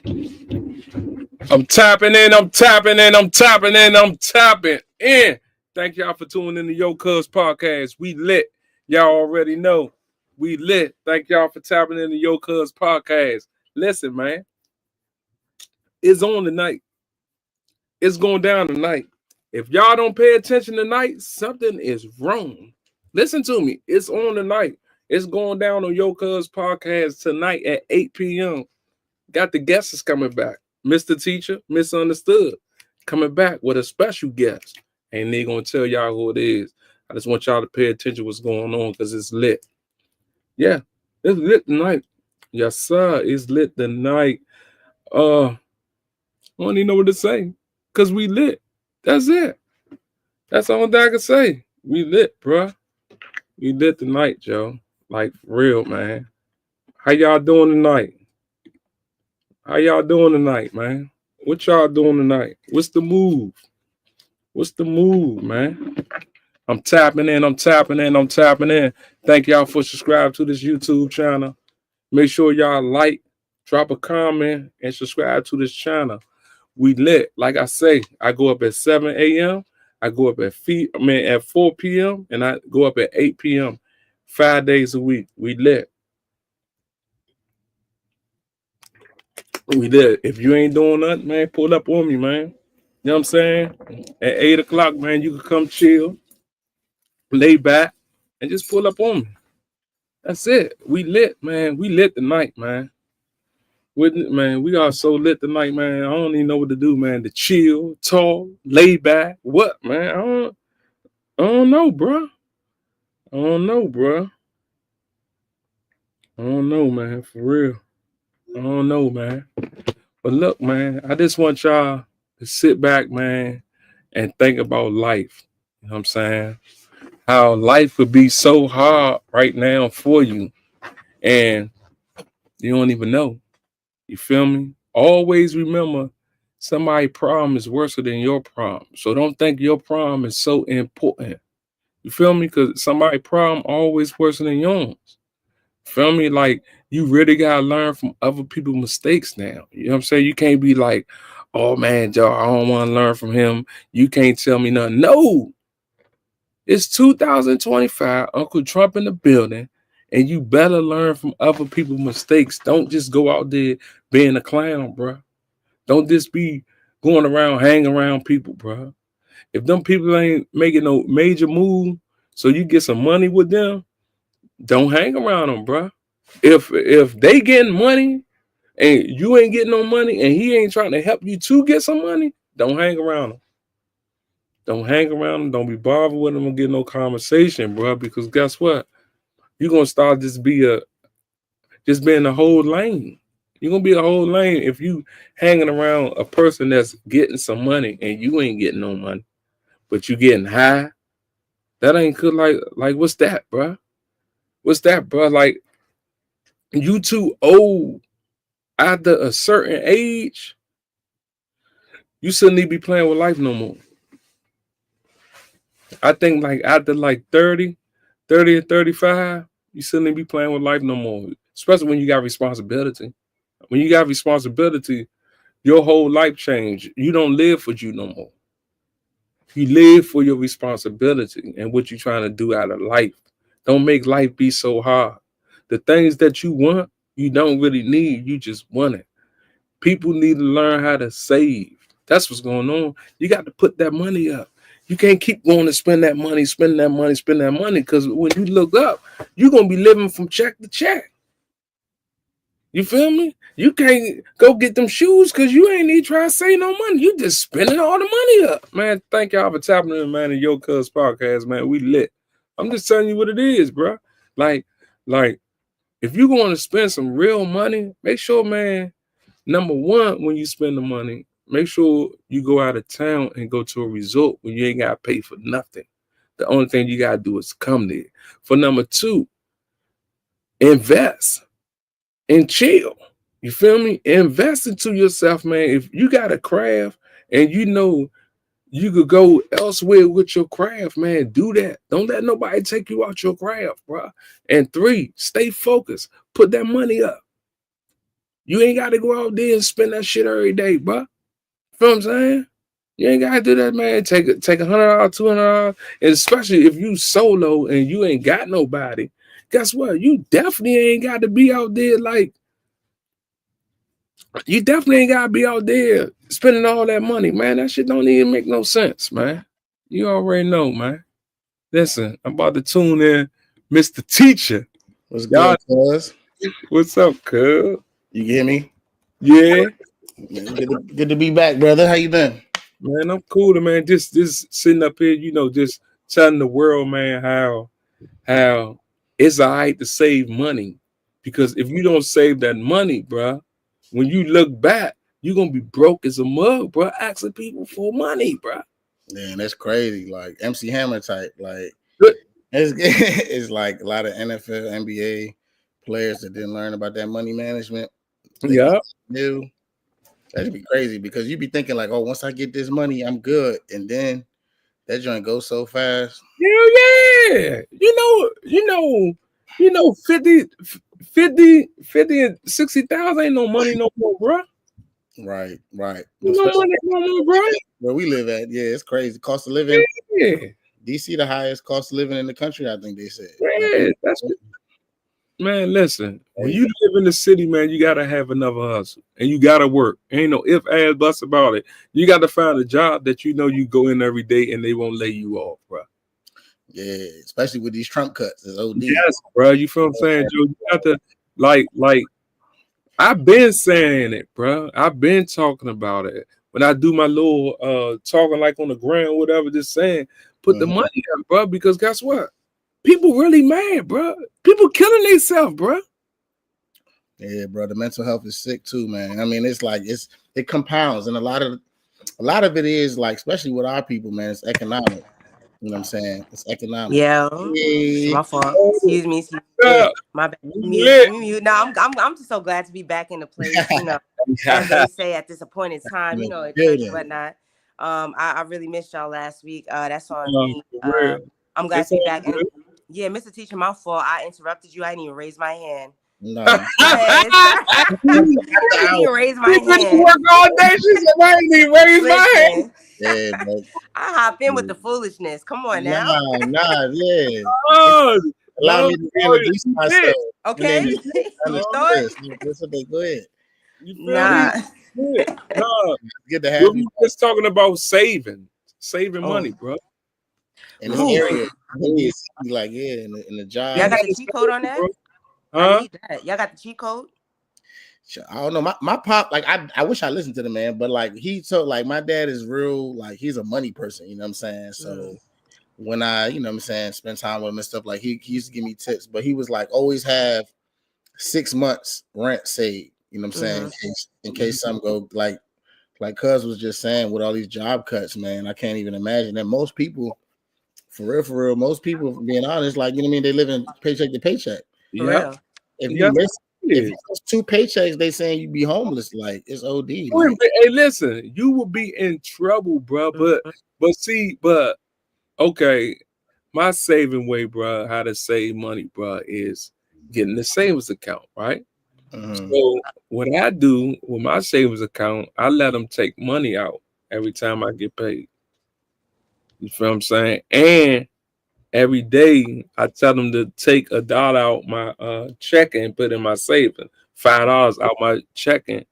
I'm tapping in. I'm tapping in. I'm tapping in. I'm tapping in. Thank y'all for tuning in to Cuz Podcast. We lit. Y'all already know. We lit. Thank y'all for tapping in to Cuz Podcast. Listen, man. It's on tonight. It's going down tonight. If y'all don't pay attention tonight, something is wrong. Listen to me. It's on tonight. It's going down on Cuz Podcast tonight at 8 p.m. Got the guests coming back. Mr. Teacher, Misunderstood, coming back with a special guest. And they gonna tell y'all who it is. I just want y'all to pay attention to what's going on because it's lit. Yeah, it's lit tonight. Yes, sir. It's lit tonight. I don't even know what to say. Cause we lit. That's it. That's all I can say. We lit, bruh. We lit tonight, Joe. Like for real, man. How y'all doing tonight? How y'all doing tonight, man? What y'all doing tonight? What's the move? What's the move, man? I'm tapping in. I'm tapping in. I'm tapping in. Thank y'all for subscribing to this YouTube channel. Make sure y'all like, drop a comment, and subscribe to this channel. We lit. Like I say, I go up at 7 a.m. I go up at 4 p.m. and I go up at 8 p.m. 5 days a week. We lit. We did. If you ain't doing nothing, man, pull up on me, man. You know what I'm saying? At 8 o'clock, man, you can come chill, lay back, and just pull up on me. That's it. We lit, man. We lit tonight, man. We are so lit tonight, man. I don't even know what to do, man. To chill, talk, lay back. What, man? I don't know, bro. I don't know, bro. I don't know, man. For real. I don't know, man. But look, man, I just want y'all to sit back, man, and think about life. You know what I'm saying? How life would be so hard right now for you. And you don't even know. You feel me? Always remember somebody's problem is worse than your problem. So don't think your problem is so important. You feel me? Because somebody's problem always worse than yours. Feel me? Like, you really gotta learn from other people's mistakes now. You know what I'm saying? You can't be like, oh man, Joe, I don't want to learn from him. You can't tell me nothing. No. It's 2025, Uncle Trump in the building, and you better learn from other people's mistakes. Don't just go out there being a clown, bro. Don't just be going around, hanging around people, bro. If them people ain't making no major move, so you get some money with them, don't hang around them, bro. If they getting money and you ain't getting no money and he ain't trying to help you to get some money, don't hang around him. Don't hang around him. Don't be bothered with him and get no conversation, bro. Because guess what? You're gonna start just being a whole lane. You're gonna be a whole lane if you hanging around a person that's getting some money and you ain't getting no money, but you getting high. That ain't good. Like what's that, bro? What's that, bro? Like, you too old after a certain age, you shouldn't even be playing with life no more. I think like after like 30 or 35, you shouldn't even be playing with life no more. Especially when you got responsibility. When you got responsibility, your whole life changed. You don't live for you no more. You live for your responsibility and what you're trying to do out of life. Don't make life be so hard. The things that you want, you don't really need. You just want it. People need to learn how to save. That's what's going on. You got to put that money up. You can't keep going to spend that money, because when you look up, you're going to be living from check to check. You feel me? You can't go get them shoes because you ain't even trying to save no money. You just spending all the money up. Man, thank y'all for tapping in, man, in Cuz Podcast, man. We lit. I'm just telling you what it is, bro. Like, if you're going to spend some real money, make sure, man, number one, when you spend the money, make sure you go out of town and go to a resort where you ain't got to pay for nothing. The only thing you got to do is come there. For number two, invest and chill. You feel me? Invest into yourself, man. If you got a craft and you know you could go elsewhere with your craft, man, do that. Don't let nobody take you out your craft, bro. And three, stay focused. Put that money up. You ain't got to go out there and spend that shit every day, bro. Feel what I'm saying? You ain't gotta do that, man. Take $100, $200, and especially if you solo and you ain't got nobody. Guess what? You definitely ain't got to be out there like. You definitely ain't gotta be out there spending all that money, man. That shit don't even make no sense, man. You already know, man. Listen, I'm about to tune in, Mr. Teacher. What's good, cuz? What's up, cuz? You get me? Yeah. Good to be back, brother. How you been? Man, I'm cool, man. Just sitting up here, just telling the world, man, how it's all right to save money. Because if you don't save that money, bro, when you look back, you're gonna be broke as a mug, bro, asking people for money, bro. Man, that's crazy. Like MC Hammer type. Like it's like a lot of NFL, NBA players that didn't learn about that money management. Yeah. That'd be crazy because you'd be thinking like, oh, once I get this money, I'm good. And then that joint goes so fast. Hell yeah. You know, 50 and 60,000 ain't no money no more, bro. Right. No money no more, bro. Where we live at, yeah, it's crazy. Cost of living. Yeah. DC, the highest cost of living in the country, I think they said. Yeah, man, listen. When you live in the city, man, you gotta have another hustle. And you gotta work. Ain't no if, ass, buts about it. You gotta find a job that you go in every day and they won't lay you off, bro. Yeah, especially with these Trump cuts. It's OD. Yes, bro. You feel what I'm saying, Joe? You have to like I've been saying it, bro. I've been talking about it. When I do my little talking like on the ground, whatever, just saying, put the money up, bro. Because guess what? People really mad, bro. People killing themselves, bro. Yeah, bro. The mental health is sick too, man. I mean, it's like it compounds, and a lot of it is like, especially with our people, man. It's economic. You know what I'm saying? It's economic. Yeah, my fault. Excuse me. My bad. Mute. No, I'm just so glad to be back in the place. You know, as they say at this appointed time. You know, at church and whatnot. I really missed y'all last week. That's on me. I'm glad to be back. And yeah, Mr. Teacher, my fault. I interrupted you. I didn't even raise my hand. No. I didn't even raise my hand. Work all day. She said, I didn't even raise my hand. Yeah, bro. I hop in with the foolishness. Come on now. Nah, yeah. Allow me to introduce myself. Okay. That's what they go ahead. Nah. Good to have you. We just talking about saving money, bro. In the area, like in the job. Y'all got the cheat code on that? I need that. Y'all got the cheat code? I don't know. My pop, like I wish I listened to the man, but like he told, like my dad is real, like he's a money person, you know what I'm saying? So when I, you know what I'm saying, spend time with him and stuff, like he used to give me tips, but he was like, always have 6 months rent saved, you know what I'm saying? In case something go like Cuz was just saying with all these job cuts, man, I can't even imagine that most people, for real, most people, being honest, like, you know what I mean, they live in paycheck to paycheck. Yeah. If you miss, if it's 2 paychecks, they saying you be homeless. Like it's OD. Like. Hey, listen, you will be in trouble, bro. But okay, my saving way, bro, how to save money, bro, is getting the savings account, right? So what I do with my savings account, I let them take money out every time I get paid. You feel what I'm saying? And every day I tell them to take $1 out my checking and put it in my savings, $5 out my checking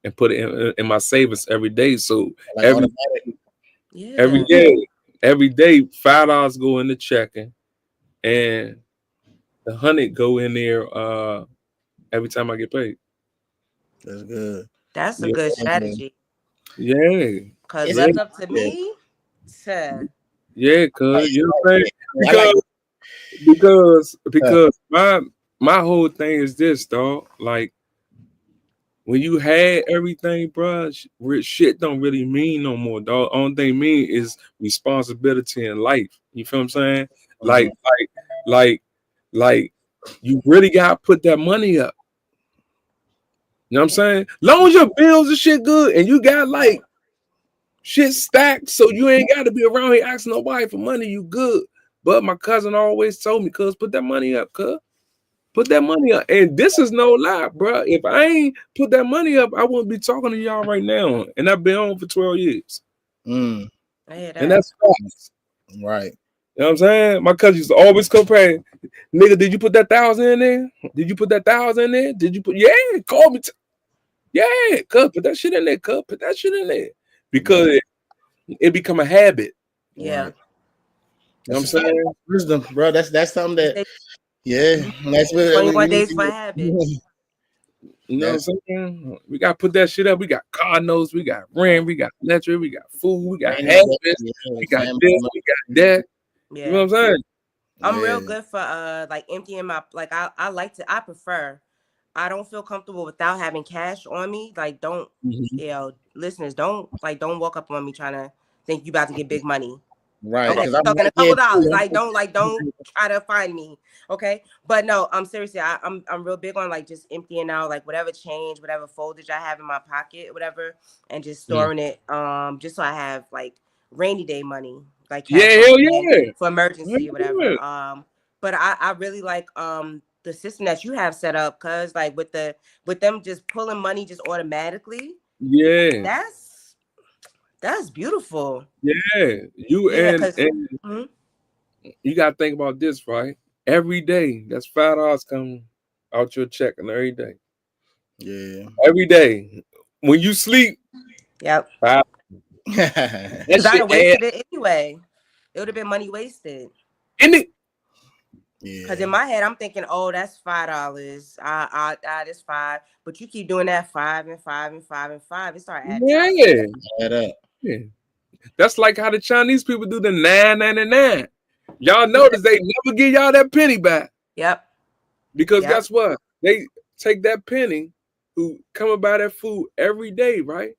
and put it in my savings every day. So like every day, $5 go in the checking and the 100 go in there every time I get paid. That's good. That's a good strategy. Yeah. Because left up to me, yeah, cuz you know what I'm saying? Because my whole thing is this, dog. Like when you had everything, bro, shit don't really mean no more, dog. Only thing mean is responsibility in life. You feel what I'm saying? Like you really gotta put that money up. You know what I'm saying? Long as your bills and shit good and you got like shit stacked, so you ain't got to be around here asking nobody for money. You good. But my cousin always told me, cuz, put that money up, cuz. Put that money up. And this is no lie, bro. If I ain't put that money up, I wouldn't be talking to y'all right now. And I've been on for 12 years. Mm. I hear that. And that's facts. Right. You know what I'm saying? My cousin used to always compare, nigga, did you put that 1,000 in there? Did you put that 1,000 in there? Did you put, yeah, call me. Yeah, cuz, put that shit in there, cuz, put that shit in there. Because it become a habit. Yeah. Right. You know what I'm saying? Wisdom, bro. That's something that, yeah. That's what 21 days for a habit. You know what I'm saying? We got to put that shit up. We got car notes, we got rent, we got electric, we got food, we got habits, we got this, we got that. Yeah. You know what I'm saying? I'm real good for like emptying my, like I prefer, I don't feel comfortable without having cash on me. Like don't, listeners, don't walk up on me trying to think you about to get big money. Right. Okay, talking a couple dollars. Don't try to find me. Okay. But no, seriously, I'm real big on like just emptying out like whatever change, whatever foldage I have in my pocket, whatever, and just storing it. Just so I have like rainy day money. Like for emergency or whatever. But I really like the system that you have set up, cause like with them just pulling money just automatically. Yeah. That's beautiful. Yeah. And you gotta think about this, right? Every day, that's $5 coming out your checking every day. Yeah. Every day. When you sleep, yep. Because I'd have wasted it anyway. It would have been money wasted. Because in my head, I'm thinking, oh, that's $5. That's $5. But you keep doing that 5 and 5 and 5 and 5. It started adding up. Yeah. That's like how the Chinese people do the 9.99. Y'all notice they never give y'all that penny back. Yep. Because guess what? They take that penny who come about that food every day, right?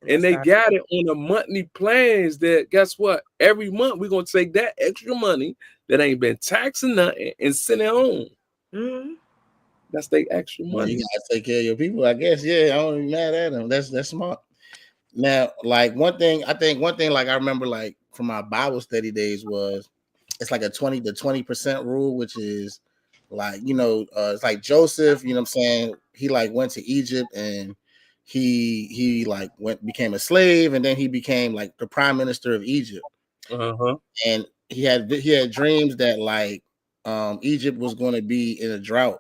And they got it on a monthly plans that guess what? Every month we're gonna take that extra money that ain't been taxing nothing and send it home. Mm-hmm. That's their extra money. You gotta take care of your people, I guess. Yeah, I don't be mad at them. That's smart. Now, like one thing like I remember like from my Bible study days was it's like a 20% rule, which is like, it's like Joseph, you know what I'm saying? He like went to Egypt and he like became a slave, and then he became like the prime minister of Egypt. And he had dreams that like Egypt was going to be in a drought,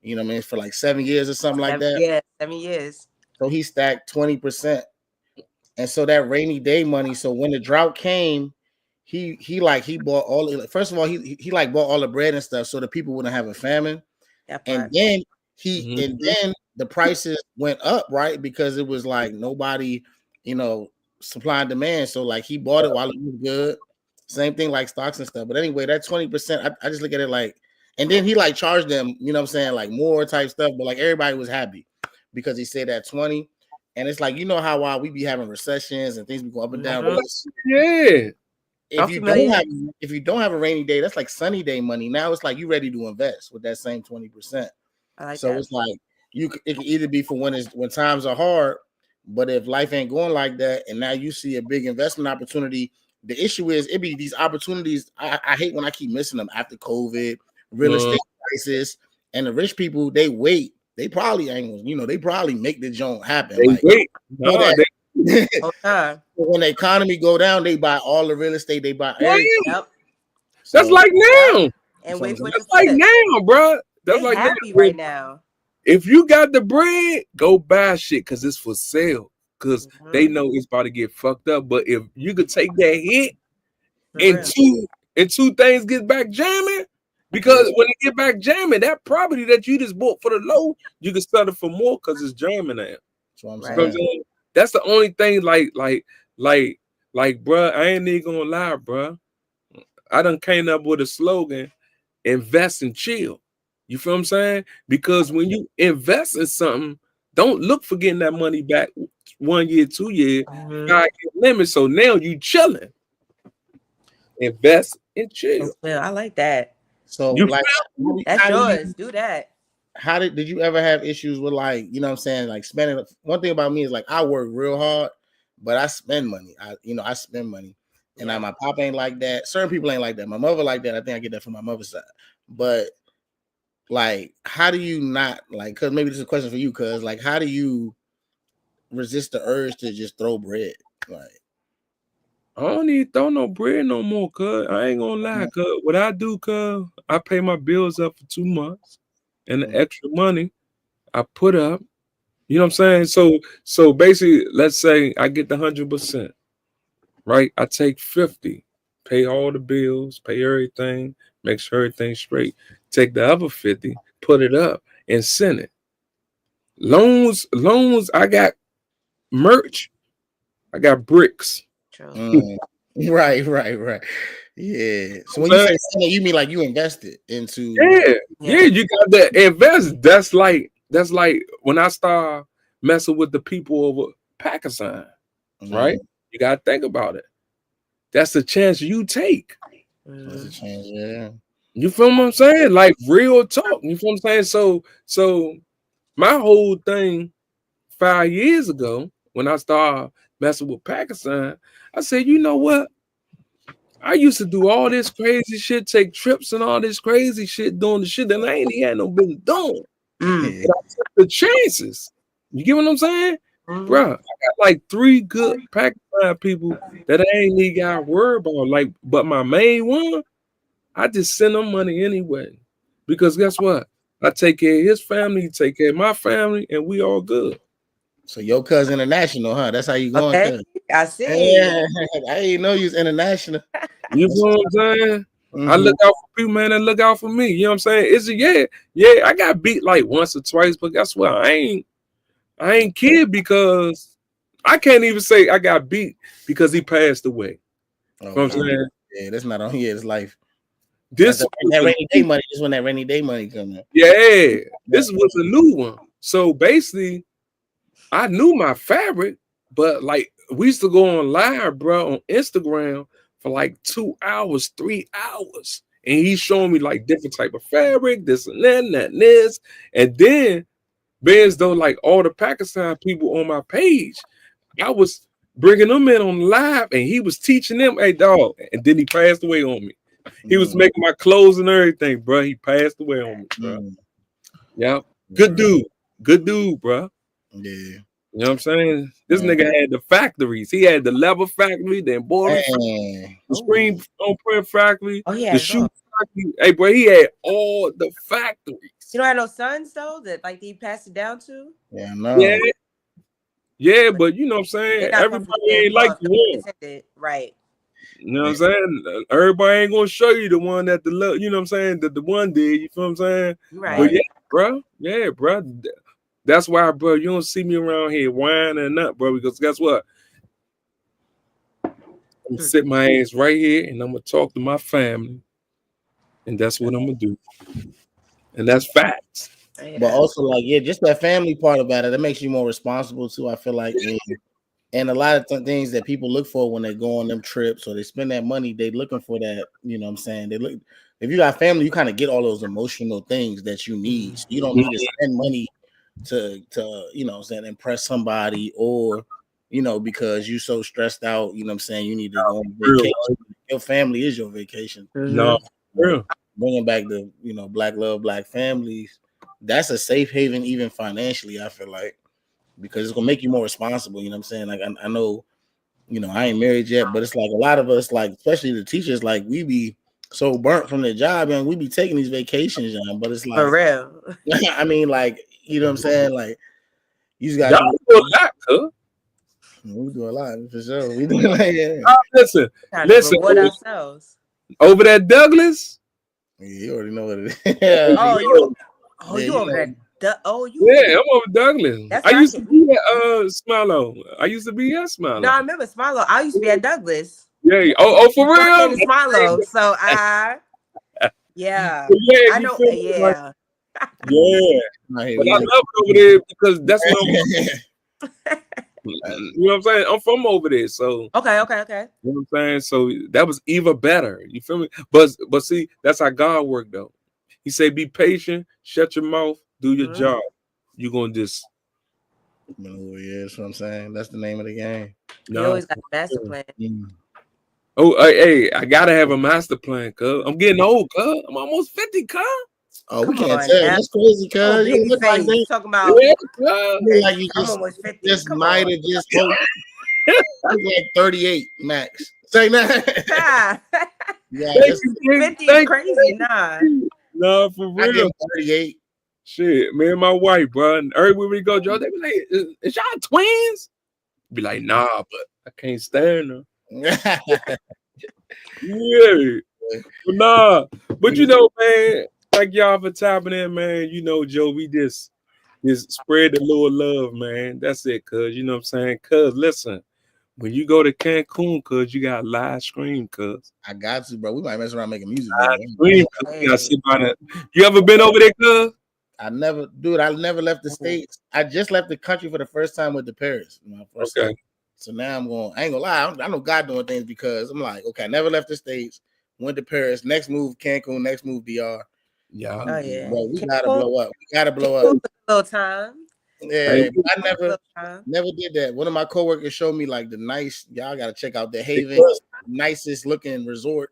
you know what I mean, for like 7 years or something like that. Yeah, 7 years. So he stacked 20%. And so that rainy day money, so when the drought came, he bought all, first of all, he like bought all the bread and stuff so the people wouldn't have a famine. And then then the prices went up, right? Because it was like nobody, supply and demand. So like he bought it while it was good. Same thing like stocks and stuff. But anyway, that 20%, I just look at it like, and then he like charged them, you know what I'm saying, like more type stuff, but like everybody was happy because he said that 20. And it's like, how while we be having recessions and things be going up and down. Yeah. If you don't have a rainy day, that's like sunny day money. Now it's like you ready to invest with that same 20%. So it's like it can either be for when times are hard, but if life ain't going like that, and now you see a big investment opportunity, the issue is it be these opportunities. I hate when I keep missing them after COVID, real estate crisis, and the rich people they wait. They probably ain't, they probably make the joint happen. They wait. When the economy go down, they buy all the real estate. They buy everything. Yep. That's like now. And wait for that's like now, bro. That's like happy right now. If you got the bread, go buy shit because it's for sale. Because they know it's about to get fucked up. But if you could take that hit and two things get back jamming, because when it get back jamming, that property that you just bought for the low, you can sell it for more because it's jamming now. That's what I'm saying. That's the only thing, like, bro, I ain't even gonna lie, bro. I done came up with a slogan, invest and chill. You feel what I'm saying? Because when you invest in something, don't look for getting that money back 1 year, 2 years, 5 year limit. So now you chilling. Invest and chill. I like that. So that's yours. Do that. How did you ever have issues with like, you know what I'm saying, like spending? One thing about me is like I work real hard, but I spend money. I spend money. And now my pop ain't like that. Certain people ain't like that. My mother like that. I think I get that from my mother's side. But like, how do you not like? Because maybe this is a question for you. Because like, how do you resist the urge to just throw bread? Like, I don't even throw no bread no more, cuz. I ain't gonna lie, cuz. What I do, cuz, I pay my bills up for 2 months, and the extra money I put up. You know what I'm saying? So basically, let's say I get the 100%, right? I take 50, pay all the bills, pay everything, make sure everything's straight. Take the other 50, put it up, and send it. Loans. I got merch. I got bricks. Right. Yeah. So when you say send it, you mean like you invested into? Yeah. You got to invest. That's like when I start messing with the people over Pakistan, right? You got to think about it. That's the chance you take. That's a chance, yeah. You feel what I'm saying? Like real talk. You feel what I'm saying? So my whole thing 5 years ago, when I started messing with Pakistan, I said, you know what? I used to do all this crazy shit, take trips and all this crazy shit, doing the shit that I ain't even had no business doing. But I took the chances. You get what I'm saying? Bro, I got like 3 good Pakistan people that I ain't even got worried about. Like, but my main one, I just send them money anyway. Because guess what? I take care of his family, he take care of my family, and we all good. So your cuz international, huh? That's how you going? Okay. I see. Yeah, I didn't know you was international. You know what I'm saying? I look out for people, man, and look out for me. You know what I'm saying? Yeah, I got beat like once or twice, but guess what? I ain't kid because I can't even say I got beat because he passed away. You know what I'm saying? Yeah, that's not on here. It's life. This that rainy day money is when that rainy day money comes in. Yeah, this was a new one. So basically, I knew my fabric, but like we used to go on live, bro, on Instagram for like 2 hours, 3 hours. And he's showing me like different type of fabric, this and that and this. And then being as though like all the Pakistan people on my page, I was bringing them in on live and he was teaching them, hey dog. And then he passed away on me. He was making my clothes and everything, bro. He passed away on me, bro. Yeah. Good dude, bro. Yeah. You know what I'm saying? This nigga had the factories. He had the leather factory, the embroidery factory, the screen on print factory, the shoe factory. Hey, bro, he had all the factories. You don't have no sons though that like he passed it down to? Yeah, no. Yeah, but you know what I'm saying? Everybody ain't like you. Right. You know what I'm saying? Everybody ain't gonna show you the one that you know what I'm saying, that the one did, you feel what I'm saying? Right. But yeah, bro. That's why, bro, you don't see me around here whining up, bro, because guess what? I'm gonna sit my ass right here and I'm gonna talk to my family, and that's what I'm gonna do. And that's facts. But also, like, yeah, just that family part about it, that makes you more responsible too. I feel like, and a lot of things that people look for when they go on them trips or they spend that money, they looking for that. You know what I'm saying? They look. If you got family, you kind of get all those emotional things that you need. So you don't need to spend money to you know what I'm saying, impress somebody, or you know, because you're so stressed out, you know what I'm saying, you need to go on vacation. Your family is your vacation. No, bringing back the, you know, black love, black families, that's a safe haven even financially, I feel like, because it's gonna make you more responsible. You know what I'm saying? Like I know, you know, I ain't married yet, but it's like a lot of us, like especially the teachers, like we be so burnt from the job and we be taking these vacations, but it's like for real. I mean, like, you know what I'm saying? Like, you just got to do a lot, huh? We do a lot for sure. We do like, listen. Reward ourselves. Over that Douglas. Yeah, you already know what it is. You over there? Yeah, I'm over Douglas. I used to be at Smilo. I used to be at Smilo. No, I remember Smilo. I used to be at Douglas. Yeah. Oh, for real? Smilo. So I know. Yeah. Yeah. But I love it over there because that's what I'm. You know what I'm saying? I'm from over there, so okay. You know what I'm saying? So that was even better. You feel me? But see, that's how God worked though. He said, "Be patient, shut your mouth, do your job. You're gonna just." Oh yeah, that's what I'm saying. That's the name of the game. You always got a master plan. Oh, hey, I gotta have a master plan, cuz I'm getting old, cuz I'm almost 50, cuz. Oh, we can't tell. That's crazy, cuz you look like that. Talking about like you I'm almost 50. Just might have just like 38 max. Say that. Yeah, 50 is crazy. Nah, for real. I get 38. Shit, me and my wife, bro. And everywhere we go, Joe, they be like, "Is y'all twins?" Be like, "Nah, but I can't stand them." Yeah, but nah. But you know, man, like y'all for tapping in, man. You know, Joe, we just spread the little love, man. That's it, cuz. You know what I'm saying? Cuz, listen, when you go to Cancun, cuz, you got live stream, cuz. I got to, bro. We might mess around making music. You ever been over there, cuz? I never left the States. I just left the country for the first time with the Paris. Okay. So now I'm going, I ain't gonna lie, I know God doing things because I'm like, okay, I never left the States, went to Paris, next move Cancun, next move DR. Yeah. Oh, yeah. Bro, we gotta blow up. We gotta blow up. A little time. Yeah, I never did that. One of my coworkers showed me like the nice, y'all gotta check out the Haven, nicest looking resort.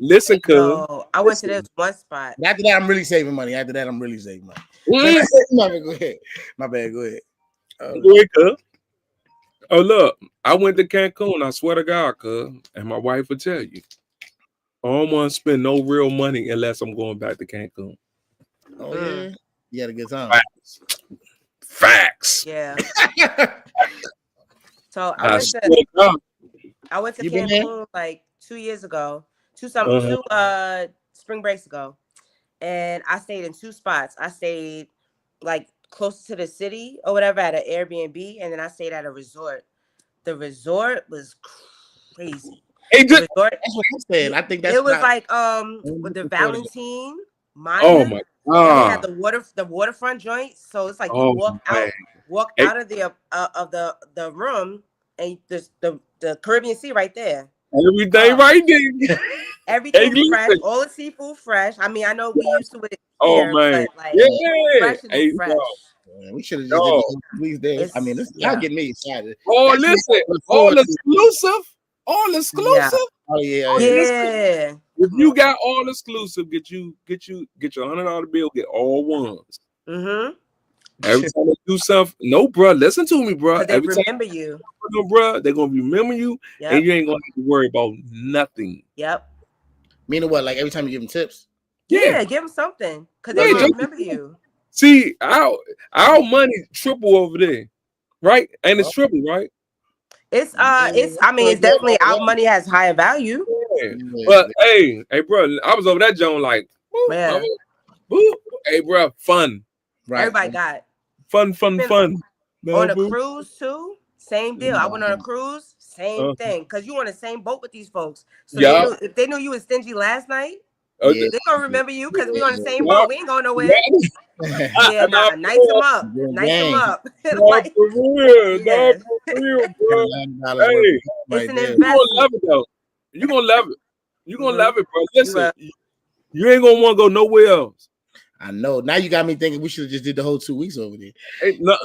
Listen, cuz. I went to this one spot. After that, I'm really saving money. Go ahead. My bad, go ahead. Go ahead, cuz. Oh, look, I went to Cancun. I swear to God, cuz. And my wife will tell you. I don't want to spend no real money unless I'm going back to Cancun. Oh, yeah? You had a good time. Facts. Yeah. So I went to Cancun like 2 years ago. Two spring breaks ago. And I stayed in two spots. I stayed like close to the city or whatever at an Airbnb, and then I stayed at a resort. The resort was crazy. That's what I said. I think it was like with the Valentine. Oh my God! They had the waterfront joint, so it's like you walk out of the room, and there's the Caribbean Sea right there. Everything right there. Everything fresh, all the seafood fresh. I mean, I know we used to it. Man, but like, fresh and fresh. Man, we should have just did these days. I mean, y'all get me excited. Oh, listen, all exclusive. Oh yeah. If you got all exclusive, get your $100 bill, get all ones. Mm-hmm. Every time they do something, no, bro, listen to me, bro. They remember you, bro. They're gonna remember you, and you ain't gonna have to worry about nothing. Yep. Meaning what? Like every time you give them tips? Yeah, give them something because they remember you. See, our money triple over there, right? And it's triple, right? It's definitely our money has higher value. Yeah. But hey, bro, I was over that joint like, hey, bro, fun. Right. Everybody got fun. On a cruise too, same deal. I went on a cruise, same thing. Cause you on the same boat with these folks. So if they knew you was stingy last night, they gonna remember you because we on the same boat. We ain't going nowhere. Nice them up. Like, for real, bro. Hey, it's an investment. You gonna love it though. You gonna love it. You gonna love it, bro. Listen, you ain't gonna want to go nowhere else. I know. Now you got me thinking we should have just did the whole 2 weeks over there. Hey, no,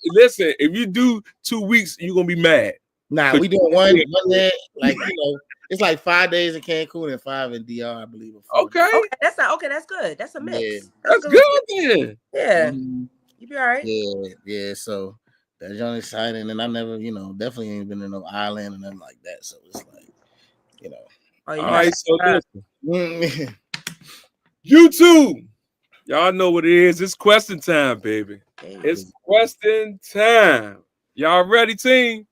listen. If you do 2 weeks, you're gonna be mad. Nah, we doing one day. Like it's like 5 days in Cancun and 5 in DR, I believe. Okay, that's good. That's a mix. Yeah. That's good then. Yeah, you be all right. Yeah. So that's only exciting, and I never, definitely ain't been in no island and nothing like that. So it's like, all right. So listen. YouTube, y'all know what it is. It's question time, baby. It's question time. Y'all ready, team?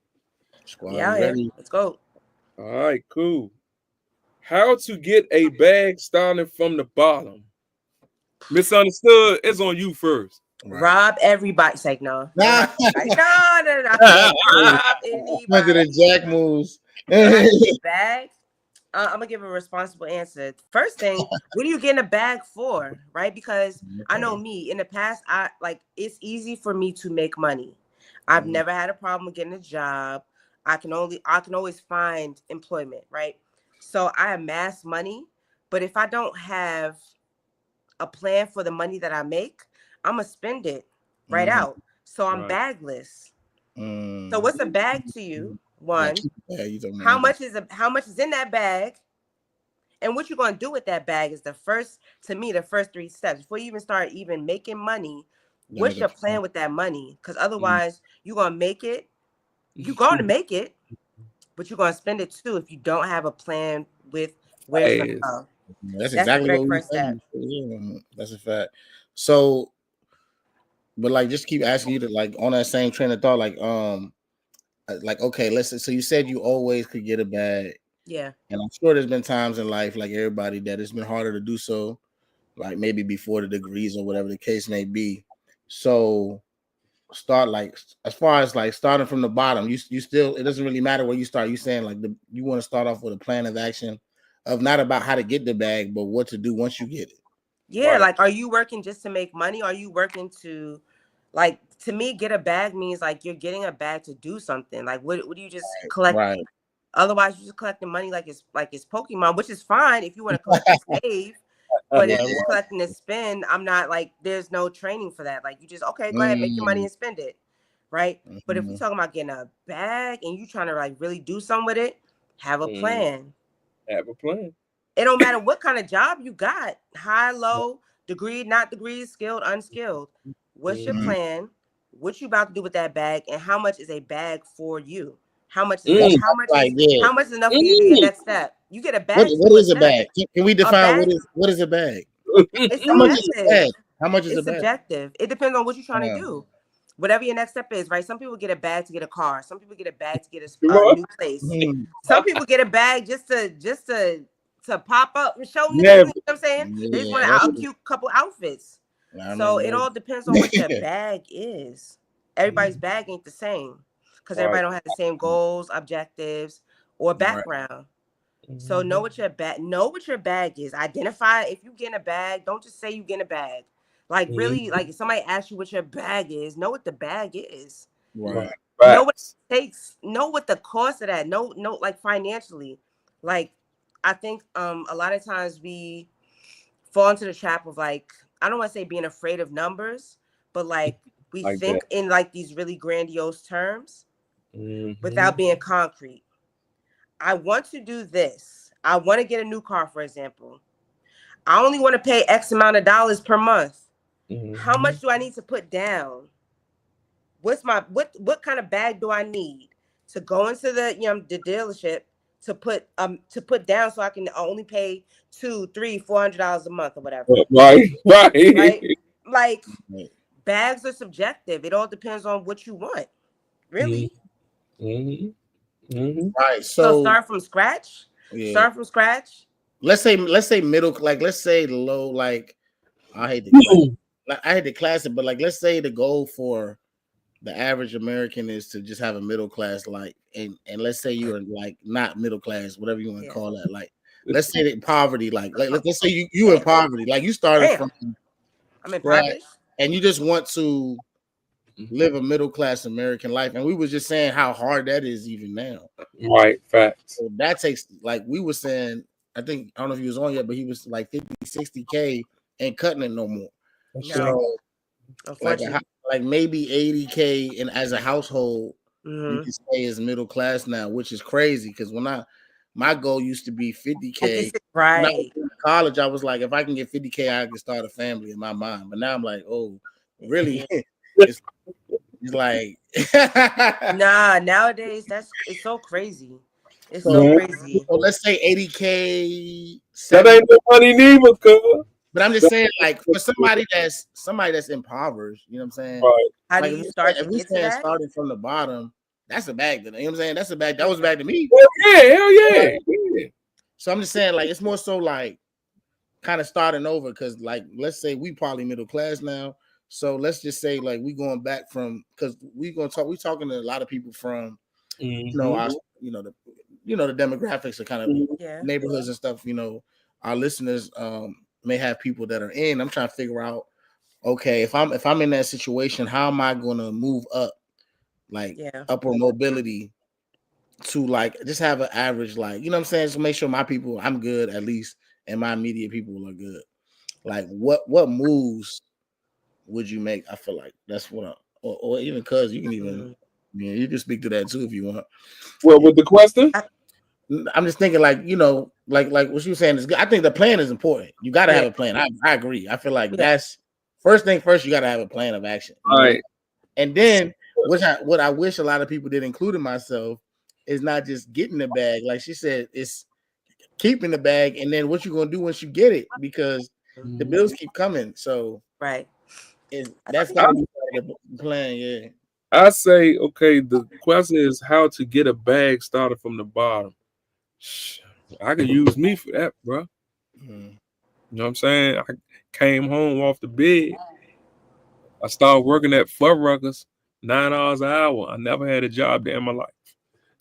Ready. Let's go. All right, cool. How to get a bag starting from the bottom? Misunderstood. It's on you first. Right. Rob everybody. It's like no. No. Rob anybody. The Jack moves. Bag. I'm gonna give a responsible answer. First thing, what are you getting a bag for, right? Because I know me in the past, it's easy for me to make money. I've never had a problem with getting a job. I can always find employment, right? So I amass money, but if I don't have a plan for the money that I make, I'm gonna spend it right out. So I'm bagless. So what's a bag to you? One, how much is in that bag? And what you're going to do with that bag is the first 3 steps. Before you even start even making money, what's your plan with that money? Because otherwise, you're going to make it. You're going to make it, but you're going to spend it too if you don't have a plan with where it's going to go. That's exactly what we said. Yeah, that's a fact. So, but like, just keep asking you to like on that same train of thought, like okay, listen. So you said you always could get a bag. Yeah. And I'm sure there's been times in life, like everybody, that it's been harder to do so, like maybe before the degrees or whatever the case may be. So start like as far as like starting from the bottom, you still, it doesn't really matter where you start. You saying like you want to start off with a plan of action of not about how to get the bag, but what to do once you get it. Yeah, right. Like, are you working just to make money? Are you working to, like, to me, get a bag means like you're getting a bag to do something. Like, what do you just collect? Right. Otherwise, you're just collecting money like it's Pokemon, which is fine if you want to collect and save. But if you're collecting to spend, I'm not like, there's no training for that. Like, you just, okay, go ahead, make your money and spend it. Right. But if we're talking about getting a bag and you trying to like really do something with it, have a plan. Have a plan. It don't matter what kind of job you got, high, low, degree, not degree, skilled, unskilled. What's your plan? What you about to do with that bag, and how much is a bag for you? How much is how much is enough for you to get that step? You get a bag. What is a bag? Can we define what is a bag? It's how much is a bag? How much is it's a bag? subjective. It depends on what you're trying to do. Whatever your next step is, right? Some people get a bag to get a car. Some people get a bag to get a new place. Some people get a bag just to pop up and show niggas, you know what I'm saying? They just want a cute couple outfits. So it all depends on what your bag is. Everybody's bag ain't the same because everybody don't have the same goals, objectives, or background. So know what your bag is. Identify if you get a bag. Don't just say you get a bag. Like really, like if somebody asks you what your bag is, know what the bag is. Right. Know what it takes. Know what the cost of that. Know like financially. Like I think a lot of times we fall into the trap of like, I don't want to say being afraid of numbers, but like we like think that in like these really grandiose terms without being concrete. I want to do this. I want to get a new car, for example. I only want to pay X amount of dollars per month. How much do I need to put down? What's my what kind of bag do I need to go into the the dealership to put down so I can only pay $200, $300, $400 a month or whatever. Right. Like bags are subjective. It all depends on what you want, really. Right. So start from scratch. Yeah. Start from scratch. Let's say middle, like let's say low, like I hate to class it, but like let's say the goal for the average American is to just have a middle class life, and let's say you are like not middle class, whatever you want to call that. Like let's say that poverty, like let's say you in poverty, like you started from I'm in poverty, and you just want to live a middle class American life, and we were just saying how hard that is even now. Right, facts. So that takes, like we were saying, I don't know if he was on yet, but he was like 50, 60K and cutting it no more. So like maybe 80K and as a household, you can say is middle class now, which is crazy because my goal used to be 50K. Right. When I was in college, I was like, if I can get 50K, I can start a family in my mind. But now I'm like, oh, really? it's like nah, nowadays it's so crazy. It's so crazy. So let's say 80K. That ain't no money neither, cuz. But I'm just saying, like, for somebody that's impoverished, you know what I'm saying? Right. How like, do you start to get to that? Starting from the bottom, that's a bag. You know what I'm saying? That's a bag. That was back to me. Hell yeah. So I'm just saying, like, it's more so like kind of starting over because, like, let's say we probably middle class now. So let's just say, like, we going back from because we talking to a lot of people from, the demographics are kind of neighborhoods and stuff. You know, our listeners may have people that are in. I'm trying to figure out, okay, if I'm in that situation, how am I going to move up, like upper mobility to like just have an average, like, you know what I'm saying? So make sure my people, I'm good at least, and my immediate people are good. Like what moves would you make? I feel like that's what or even cuz you can even you can speak to that too if you want. Well, with the question? I'm just thinking like, like what you were saying is good. I think the plan is important. You got to have a plan. I agree. I feel like that's first thing first. You got to have a plan of action. All right. And then what I wish a lot of people did, including myself, is not just getting the bag. Like she said, it's keeping the bag, and then what you gonna do once you get it, because the bills keep coming. So that's gotta be the plan. Yeah. I say, okay, the question is how to get a bag started from the bottom. I can use me for that, bro. You know what I'm saying? I came home off the bed. I started working at Fuddruckers, $9 an hour. I never had a job there in my life.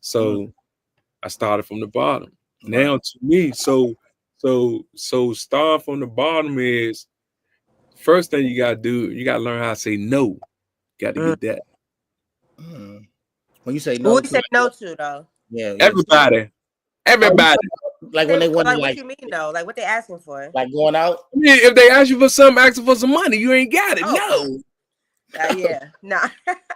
So I started from the bottom. Now to me, so start from the bottom is first thing you gotta do, you gotta learn how to say no. Got to get that. When you say no, who you say no to though? Yeah, everybody. Like when they want like what you mean though? Like what they asking for? Like going out. I mean, if they ask you for something, asking for some money, you ain't got it. No. Yeah, no,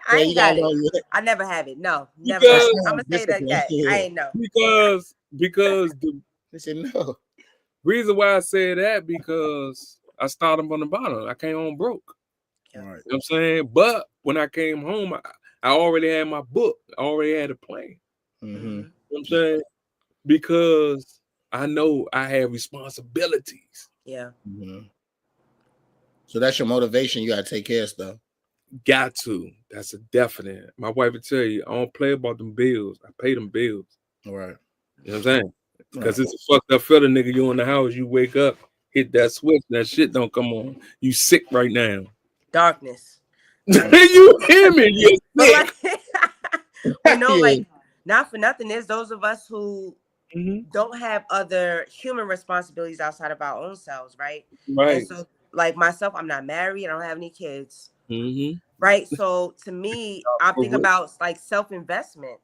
I ain't got it. I never have it. No, never. I'm gonna say that. I ain't know. Because they said no. Reason why I say that because I started from the bottom. I came home broke. All right. You know what I'm saying? But when I came home, I already had my book. I already had a plan. You know what I'm saying? Because I know I have responsibilities. Yeah. So that's your motivation. You gotta take care of stuff. Got to. That's a definite. My wife would tell you, I don't play about them bills. I pay them bills. All right. You know what I'm saying? Because it's a fucked up feeling, nigga. You in the house, you wake up, hit that switch, that shit don't come on. You sick right now. Darkness. You hear me? You're sick. Like, not for nothing, there's those of us who don't have other human responsibilities outside of our own selves, right? Right. And so, like myself, I'm not married. I don't have any kids. Right. So to me, I think about like self-investment.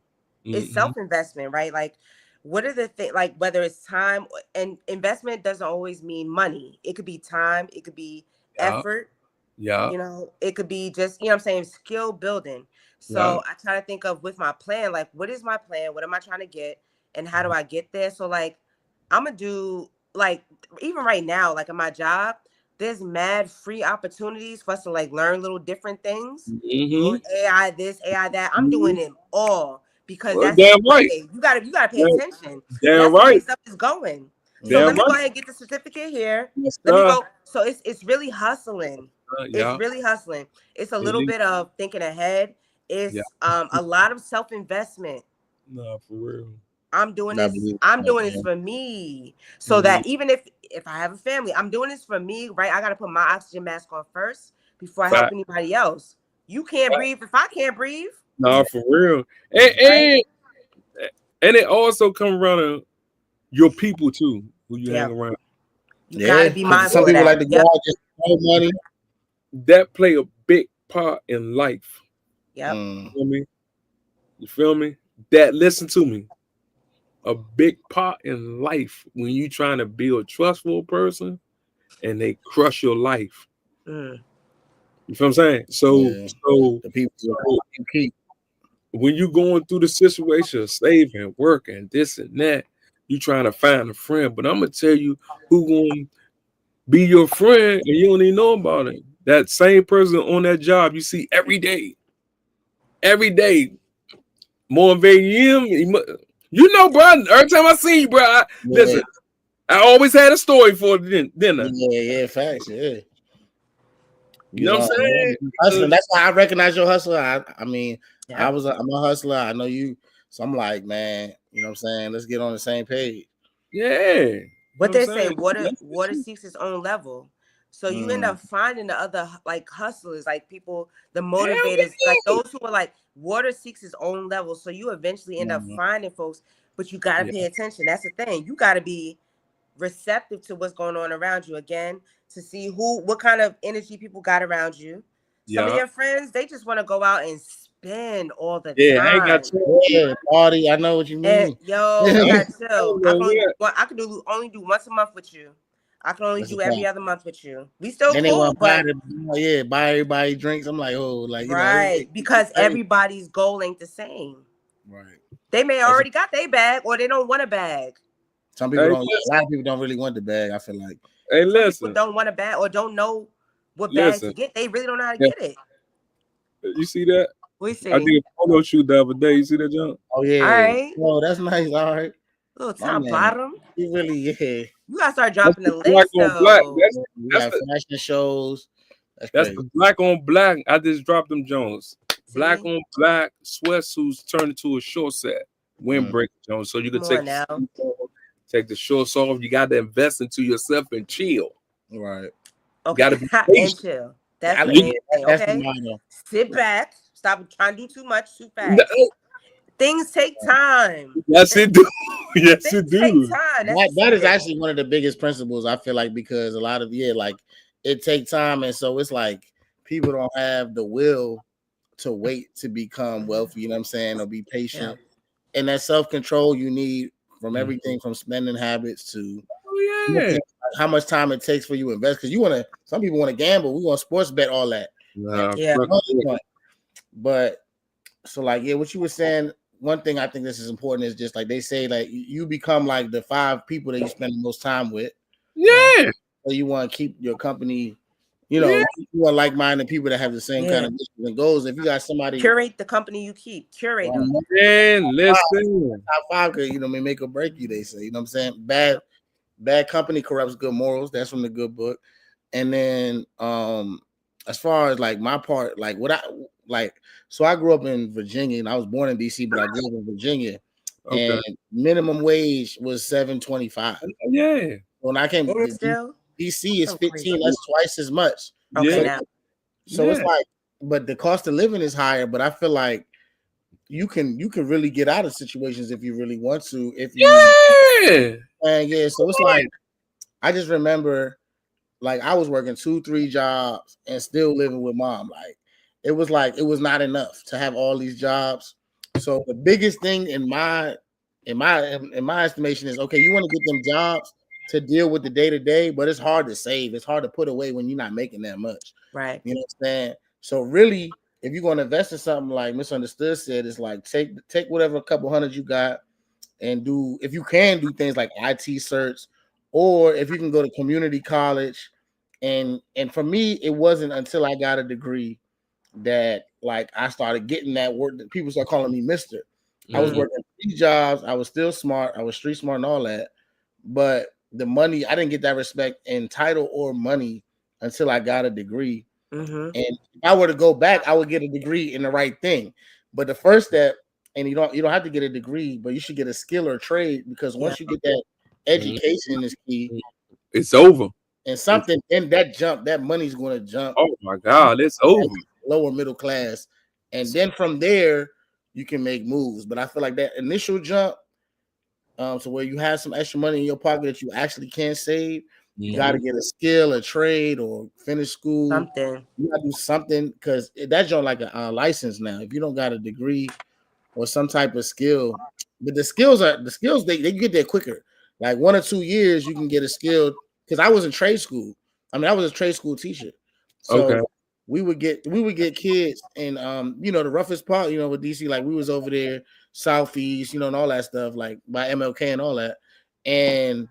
It's self-investment, right? Like, what are the things, like whether it's time, and investment doesn't always mean money. It could be time. It could be effort. Yeah. You know, it could be just, you know what I'm saying, skill building. So I try to think of with my plan, like, what is my plan? What am I trying to get? And how do I get there? So like, I'm going to do like, even right now, like in my job, there's mad free opportunities for us to like learn little different things. AI this, AI that. I'm doing it all because that's damn right. You gotta pay attention. Damn that's right. The way stuff is going. So let me go ahead and get the certificate here. Let me go. So it's really hustling. It's really hustling. It's a little bit of thinking ahead. It's a lot of self-investment. No, for real. I'm doing this. I'm doing this for me, so that even if I have a family, I'm doing this for me, right? I got to put my oxygen mask on first before I help anybody else. You can't breathe if I can't breathe. No, for real. And it also comes around your people too, who you hang around. You gotta be mindful. Some people like to go out just throw money. That play a big part in life. Yeah. You feel me? That listen to me. A big part in life when you trying to be a trustful person and they crush your life. You feel what I'm saying? So the people you keep when you going through the situation of saving, working, this and that, you trying to find a friend. But I'm gonna tell you who gonna be your friend and you don't even know about it. That same person on that job you see every day. Every day. Motivating him. You know, bro, every time I see you, bro, listen, I always had a story for dinner. Yeah, facts, yeah. You know what I'm saying? Hustling. That's why I recognize your hustler. I mean, I'm a hustler. I know you. So I'm like, man, you know what I'm saying? Let's get on the same page. Yeah. What they say, water seeks its own level. So you end up finding the other like hustlers, like people, the motivators, like those who are like water seeks its own level. So you eventually end up finding folks, but you gotta pay attention. That's the thing. You gotta be receptive to what's going on around you again to see what kind of energy people got around you. Some of your friends, they just want to go out and spend all the time. I ain't got party. I know what you mean. And, I got chill. I can only do once a month with you. I can only do every other month with you. We still cool, but buy everybody drinks. I'm like, oh, like right, because everybody's goal ain't the same. Right. They may already got their bag, or they don't want a bag. Some people don't. A lot of people don't really want the bag. I feel like. Hey, listen. Some people don't want a bag or don't know what bag to get. They really don't know how to get it. You see that? We see. I did a photo shoot the other day. You see that, John? Oh yeah. All right. Oh, that's nice. All right. Little top bottom. You really, yeah. You gotta start dropping the black links on black. We got fashion shows. That's the black on black. I just dropped them Jones. Black on black sweatsuits turned into a short set. Windbreaker Jones. So you can take the shorts off. You got to invest into yourself and chill. Right. Okay. Gotta be and chill. That's the main thing. Okay. Sit back. Stop trying to do too much too fast. Things take time. Yes, it do. Yes, it do. Take time. That is actually one of the biggest principles, I feel like, because a lot of like it takes time, and so it's like people don't have the will to wait to become wealthy, you know what I'm saying, or be patient. Yeah. And that self-control you need from everything from spending habits to how much time it takes for you to invest. Because some people want to gamble, we want to sports bet, all that. But so like, what you were saying, one thing I think this is important is just like they say, like you become like the 5 people that you spend the most time with. Yeah. So you want to keep your company, you want like-minded people that have the same kind of missions and goals. If you got somebody curate the company you keep, curate them. Listen. Top 5 could, make or break you, they say. You know what I'm saying? Bad company corrupts good morals. That's from the good book. And then as far as like my part, like what so I grew up in Virginia and I was born in DC, but I grew up in Virginia. Okay. And minimum wage was $7.25. Yeah. When I came to DC is 15, that's twice as much. Okay. So it's like, but the cost of living is higher, but I feel like you can really get out of situations if you really want to. If you so it's like I just remember like I was working 2-3 jobs and still living with mom. It was not enough to have all these jobs. So the biggest thing in my estimation is, okay, you want to get them jobs to deal with the day-to-day, but it's hard to save. It's hard to put away when you're not making that much. Right. You know what I'm saying? So really, if you're going to invest in something like Misunderstood said, it's like take whatever couple hundred you got and do, if you can, do things like IT certs, or if you can go to community college. And for me, it wasn't until I got a degree that like I started getting that work that people start calling me Mr. I was working 3 jobs. I was still smart. I was street smart and all that. But the money, I didn't get that respect in title or money until I got a degree. And if I were to go back, I would get a degree in the right thing. But the first step, and you don't have to get a degree, but you should get a skill or trade, because once you get that education is key. It's over. And something in that jump, that money's going to jump. Oh my God, it's over. Lower middle class. And then from there, you can make moves. But I feel like that initial jump, so where you have some extra money in your pocket that you actually can save, you got to get a skill, a trade, or finish school. Something. You got to do something, because that's your like a license now. If you don't got a degree or some type of skill, but the skills they get there quicker. Like 1 or 2 years, you can get a skill. Because I was in trade school. I mean, I was a trade school teacher. So we would get kids in the roughest part, with DC, like we was over there, Southeast, and all that stuff, like by MLK and all that. And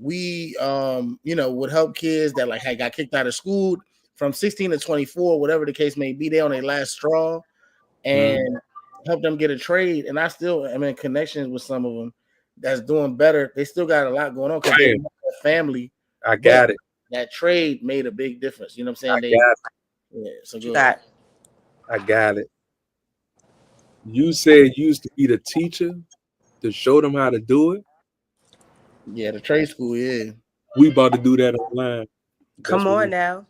we would help kids that like had got kicked out of school from 16 to 24, whatever the case may be. They on their last straw, and help them get a trade. And I still am in connections with some of them that's doing better. They still got a lot going on because they have a family. I got it. That trade made a big difference. You know what I'm saying? I got it. You said you used to be the teacher to show them how to do it. Yeah, the trade school. Yeah, we about to do that online. Come on now.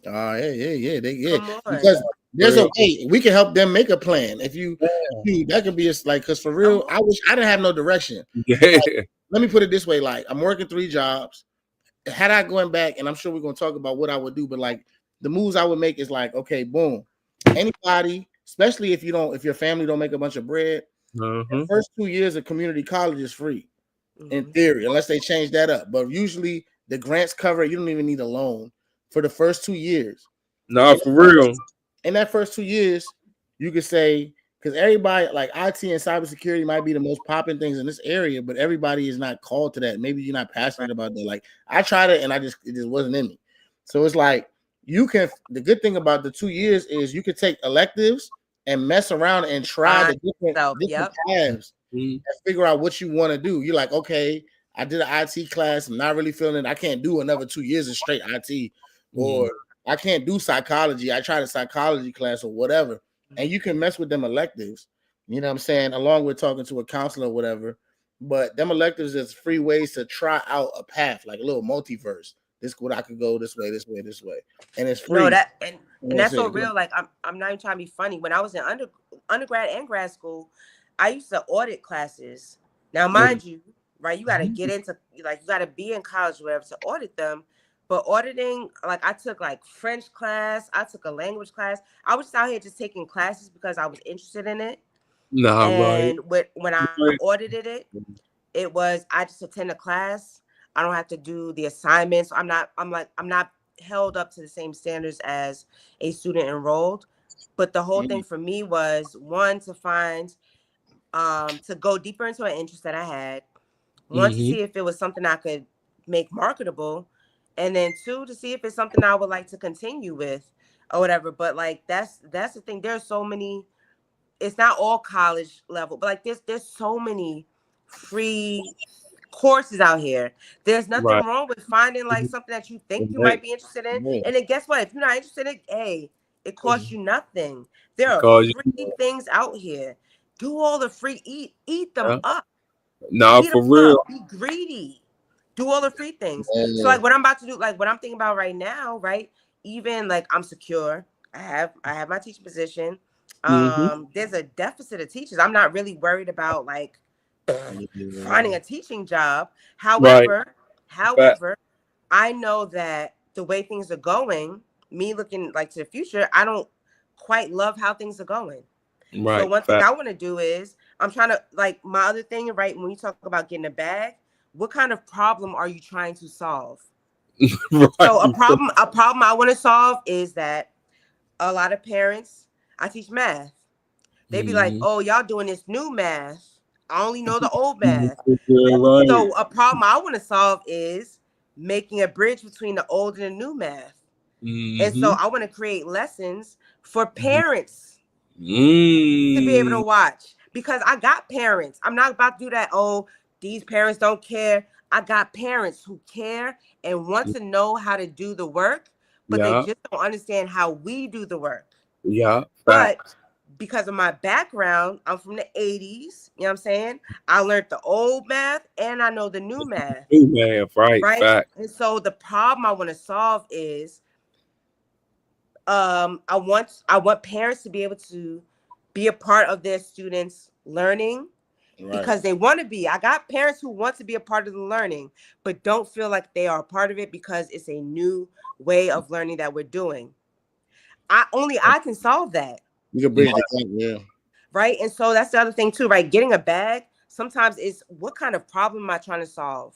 Yeah. Because there's a way we can help them make a plan. If you that could be like, because for real, I wish I didn't have no direction. Yeah. Like, let me put it this way: like I'm working 3 jobs. Had I going back, and I'm sure we're gonna talk about what I would do, but like the moves I would make is like, okay, boom. Anybody, especially if your family don't make a bunch of bread, the first 2 years of community college is free, in theory, unless they change that up. But usually the grants cover it. You don't even need a loan for the first 2 years. No, for real. In that first 2 years, you could say, because everybody like IT and cybersecurity might be the most popping things in this area, but everybody is not called to that. Maybe you're not passionate about that. Like I tried it and it just wasn't in me. So it's like the good thing about the 2 years is you could take electives and mess around and try the different paths and figure out what you want to do. You're like, okay, I did an IT class. I'm not really feeling it. I can't do another 2 years of straight IT, or I can't do psychology. I tried a psychology class or whatever. And you can mess with them electives, you know what I'm saying, along with talking to a counselor or whatever. But them electives is free ways to try out a path, like a little multiverse. This what I could go this way, and it's free. No, and that's so real. Like I'm not even trying to be funny. When I was in undergrad and grad school, I used to audit classes. Now, mind you, right, you got to get into like you got to be in college or whatever to audit them. But auditing, like I took like French class, I took a language class. I was out here just taking classes because I was interested in it. And when I audited it, it was I just attend a class. I don't have to do the assignments. I'm not held up to the same standards as a student enrolled. But the whole thing for me was one, to find to go deeper into an interest that I had. One, to see if it was something I could make marketable. And then two, to see if it's something I would like to continue with or whatever. But like that's the thing. There's so many, it's not all college level, but like there's so many free courses out here. There's nothing wrong with finding like something that you think you might be interested in. And then guess what? If you're not interested in it, it costs you nothing. There are free things out here. Do all the free, eat them up. No, for real. Be greedy. Do all the free things. So like what I'm about to do, like what I'm thinking about right now, right? Even like I'm secure. I have my teaching position. There's a deficit of teachers. I'm not really worried about like finding a teaching job. However, I know that the way things are going, me looking like to the future, I don't quite love how things are going. So one thing I want to do is I'm trying to like my other thing, right? When you talk about getting a bag, what kind of problem are you trying to solve? So a problem I want to solve is that a lot of parents, I teach math. They be like, oh, y'all doing this new math. I only know the old math. So a problem I want to solve is making a bridge between the old and the new math. And so I want to create lessons for parents to be able to watch, because I got parents. I'm not about to do that. Oh, these parents don't care. I got parents who care and want to know how to do the work, but they just don't understand how we do the work. But because of my background, I'm from the 80s, you know what I'm saying? I learned the old math and I know the new math. Right? And so the problem I want to solve is I want parents to be able to be a part of their students' learning because they want to be. I got parents who want to be a part of the learning, but don't feel like they are a part of it because it's a new way of learning that we're doing. I can solve that. You can bridge that, right? And so that's the other thing too, right? Getting a bag sometimes is what kind of problem am I trying to solve?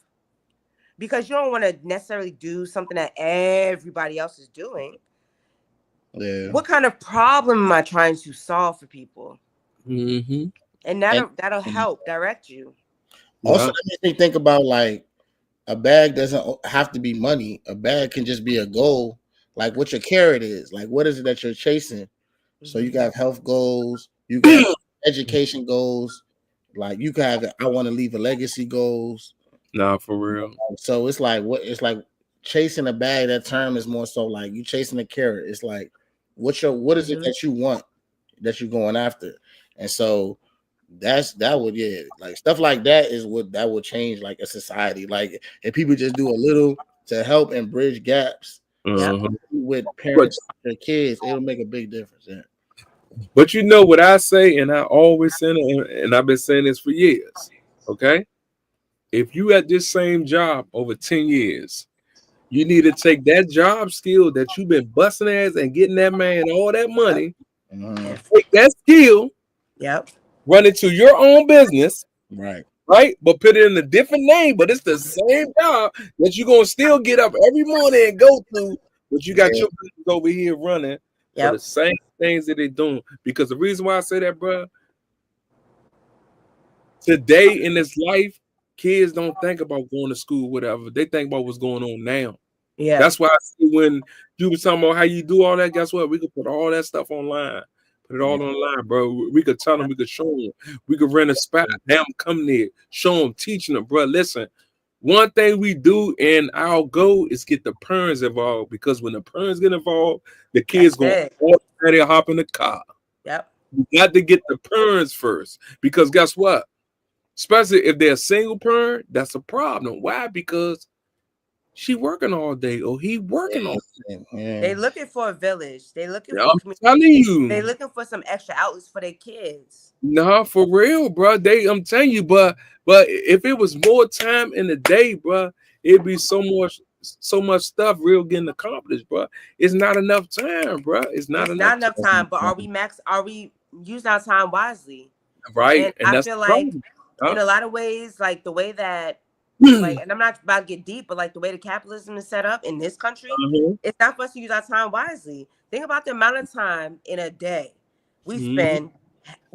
Because you don't want to necessarily do something that everybody else is doing. What kind of problem am I trying to solve for people? And that'll help direct you. Also, that makes me think about like a bag doesn't have to be money. A bag can just be a goal, like what your carrot is. Like what is it that you're chasing? So you got health goals, you got education goals, like you can have I want to leave a legacy goals. Nah, for real. So it's like chasing a bag. That term is more so like you chasing a carrot. It's like what is it that you want that you're going after? And so that would like stuff like that is what that would change like a society. Like if people just do a little to help and bridge gaps with parents and their kids, it'll make a big difference. But you know what I say, and I always say it, and I've been saying this for years. Okay, if you at this same job over 10 years, you need to take that job skill that you've been busting ass and getting that man all that money, take that skill, run it to your own business, right? But put it in a different name, but it's the same job that you're gonna still get up every morning and go through. But you got your business over here running for the same things that they're doing. Because the reason why I say that, bro, today in this life, kids don't think about going to school, whatever. They think about what's going on now. Yeah. That's why I see when you were talking about how you do all that, guess what? We could put all that stuff online. Put it all online, bro. We could tell them, we could show them. We could rent a spot. Them come there, show them, teaching them, bro. Listen, one thing we do and our goal is get the parents involved, because when the parents get involved, the kids going to hop in the car. Yep. You got to get the parents first, because guess what? Especially if they're a single parent, that's a problem. Why? Because she working all day or he working all day. Yeah. They looking for a village. They looking I'm for telling you. They looking for some extra outlets for their kids. No, for real, bro. I'm telling you, but if it was more time in the day, bro, it'd be so much stuff real getting accomplished, bro. It's not enough time, bro. It's not enough time. But are we using our time wisely? Right. And I feel like in a lot of ways, like the way that like, and I'm not about to get deep, but like the way the capitalism is set up in this country, it's not for us to use our time wisely. Think about the amount of time in a day we spend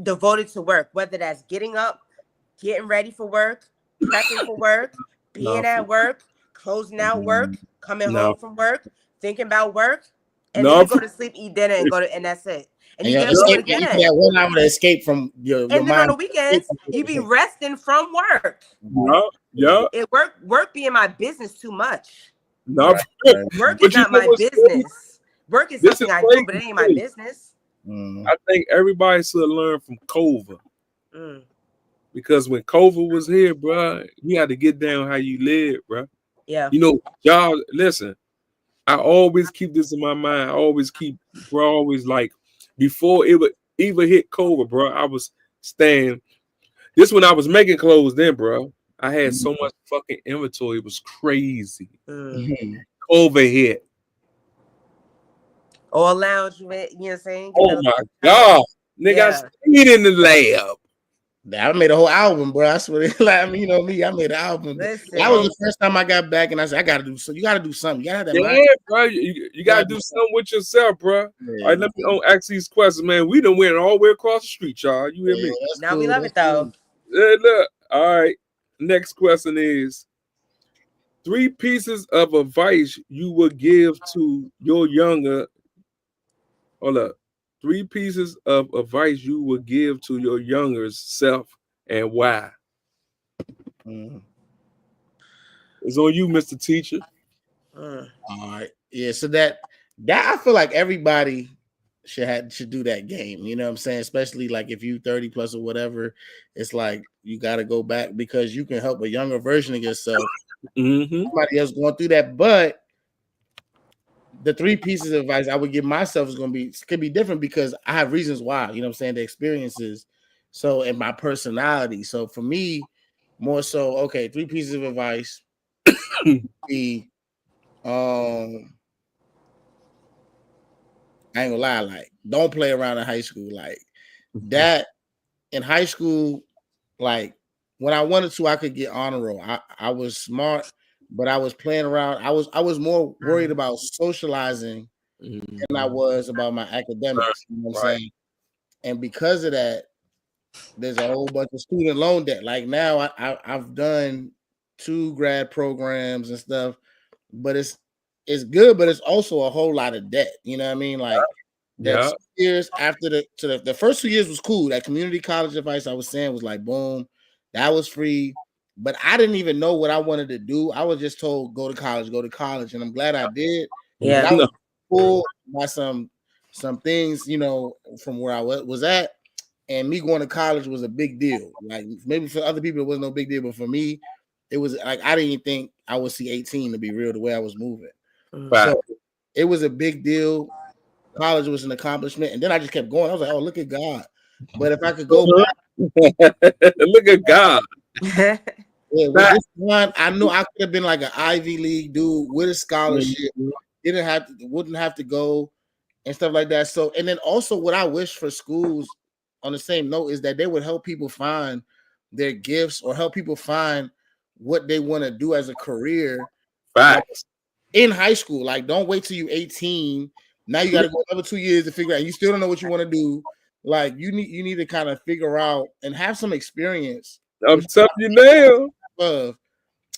devoted to work, whether that's getting up, getting ready for work, prepping for work, being at work, closing out work, coming home from work, thinking about work, and then you go to sleep, eat dinner, and that's it. And you get escape, you that 1 hour to escape from your and then mind. on the weekends, you be resting from work. Yeah. Work being my business too much. No, work is not my business. Work is something I do, but it ain't my business. I think everybody should learn from Cova. Because when Cova was here, bro, you had to get down how you live, bro. Yeah. You know, y'all, listen, I always keep this in my mind. I always like, before it would even hit Cova, bro, I was staying. This when I was making clothes then, bro. I had so much fucking inventory. It was crazy. Cova hit. All lounge, you know what I'm saying? Oh my God. Nigga, I stayed in the lab. I made a whole album, bro. I swear. Like, I mean, you know me. I made an album. Listen, that was the first time I got back, and I said, "I gotta do so. You gotta do something. You gotta have that mind." Bro. You gotta do something with yourself, bro. Yeah. All right, let me ask these questions, man. We done went all the way across the street, y'all. You hear me? Now we love it though. Yeah, look. All right. Next question is 3 pieces of advice you would give to your younger. Hold up. 3 pieces of advice you would give to your younger self and why? It's on you, Mr. Teacher. All right. Yeah, so that I feel like everybody should do that game. You know what I'm saying? Especially like if you 30 plus or whatever, it's like you got to go back because you can help a younger version of yourself. Somebody else going through that, but the 3 pieces of advice I would give myself could be different because I have reasons why, you know what I'm saying, the experiences, so, and my personality. So for me, more so, okay, 3 pieces of advice. I ain't gonna lie, like, don't play around in high school. Like that in high school, like when I wanted to, I could get honor roll. I was smart, but I was playing around. I was more worried about socializing than I was about my academics. You know what I'm saying? And because of that, there's a whole bunch of student loan debt. Like now, I've done 2 grad programs and stuff, but it's good, but it's also a whole lot of debt. You know what I mean? Like that 2 years after the first 2 years was cool. That community college advice I was saying was like, boom, that was free. But I didn't even know what I wanted to do. I was just told go to college, and I'm glad I did. Yeah, I was pulled by some things, you know, from where I was at, and me going to college was a big deal. Like maybe for other people it wasn't no big deal, but for me, it was like I didn't even think I would see 18 to be real the way I was moving. So it was a big deal. College was an accomplishment, and then I just kept going. I was like, oh, look at God. But if I could go back, look at God. Yeah, with this one, I knew I could have been like an Ivy League dude with a scholarship. Wouldn't have to go and stuff like that. So, and then also what I wish for schools on the same note is that they would help people find their gifts or help people find what they want to do as a career. Facts. In high school. Like, don't wait till you're 18 Now you got to go another 2 years to figure out. You still don't know what you want to do. Like you need to kind of figure out and have some experience. I'm telling you now.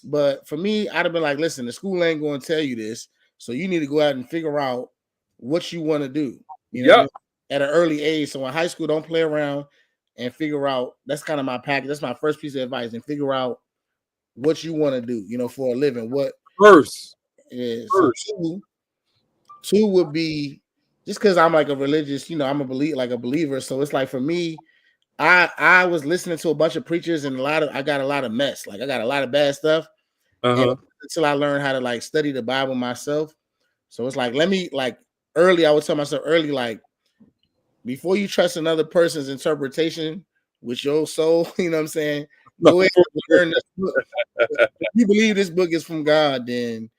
But for me, I'd have been like, listen, the school ain't going to tell you this, so you need to go out and figure out what you want to do. You know, at an early age. So in high school, don't play around and figure out. That's kind of my package. That's my first piece of advice, and figure out what you want to do. You know, for a living. What first is so two would be just because I'm like a religious. You know, I'm a believer. So it's like for me. I was listening to a bunch of preachers and I got a lot of mess. Like I got a lot of bad stuff until I learned how to like study the Bible myself. So it's like, I would tell myself early, like before you trust another person's interpretation with your soul, you know what I'm saying? Go ahead and learn this book. If you believe this book is from God, then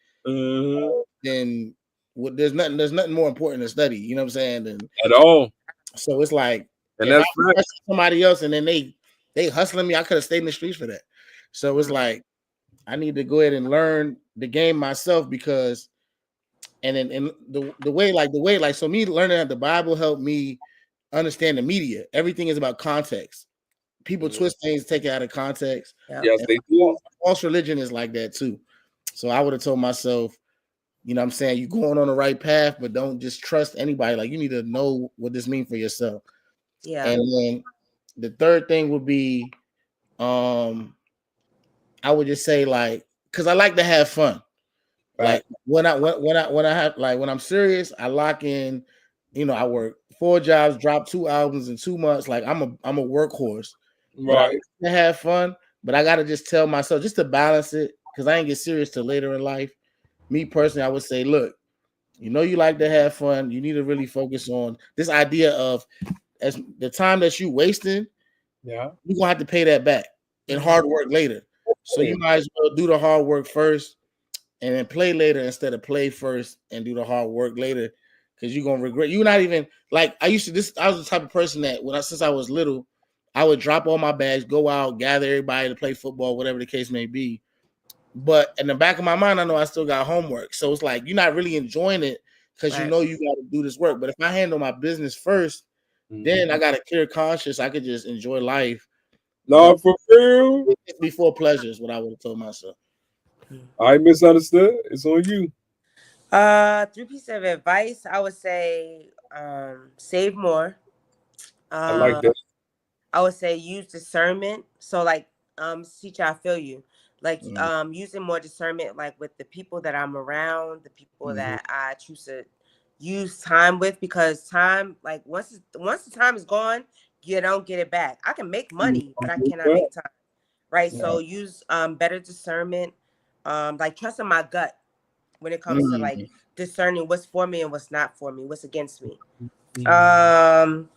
there's nothing more important to study, you know what I'm saying? At all. So it's like, and that's right. Somebody else, and then they hustling me. I could have stayed in the streets for that. So it's like I need to go ahead and learn the game myself because, and then the way so me learning that the Bible helped me understand the media. Everything is about context. People twist things, take it out of context. Yes, they do. False religion is like that too. So I would have told myself, you know what I'm saying, you're going on the right path, but don't just trust anybody. Like you need to know what this means for yourself. Yeah. And then the third thing would be, I would just say like, because I like to have fun. Right. Like when I'm serious, I lock in. You know, I work 4 jobs, drop 2 albums in 2 months. Like I'm a workhorse. Right. To have fun, but I gotta just tell myself just to balance it because I ain't get serious till later in life. Me personally, I would say, look, you know, you like to have fun. You need to really focus on this idea of as the time that you wasting, you're gonna have to pay that back in hard work later. So you might as well do the hard work first and then play later instead of play first and do the hard work later because you're gonna regret. You're not even like I was the type of person that since I was little, I would drop all my bags, go out, gather everybody to play football, whatever the case may be. But in the back of my mind, I know I still got homework. So it's like you're not really enjoying it because you know you got to do this work. But if I handle my business first, then I got a clear conscience. I could just enjoy life. No, for real. Before pleasure is what I would have told myself. I misunderstood. It's on you. 3 pieces of advice. I would say save more. I like that. I would say use discernment. So like teacher, I feel you. Like using more discernment, like with the people that I'm around, the people that I choose to use time with, because time, like once the time is gone, you don't get it back. I can make money, but I cannot make time. Right. Yeah. So use better discernment, like trusting my gut when it comes to like discerning what's for me and what's not for me, what's against me. And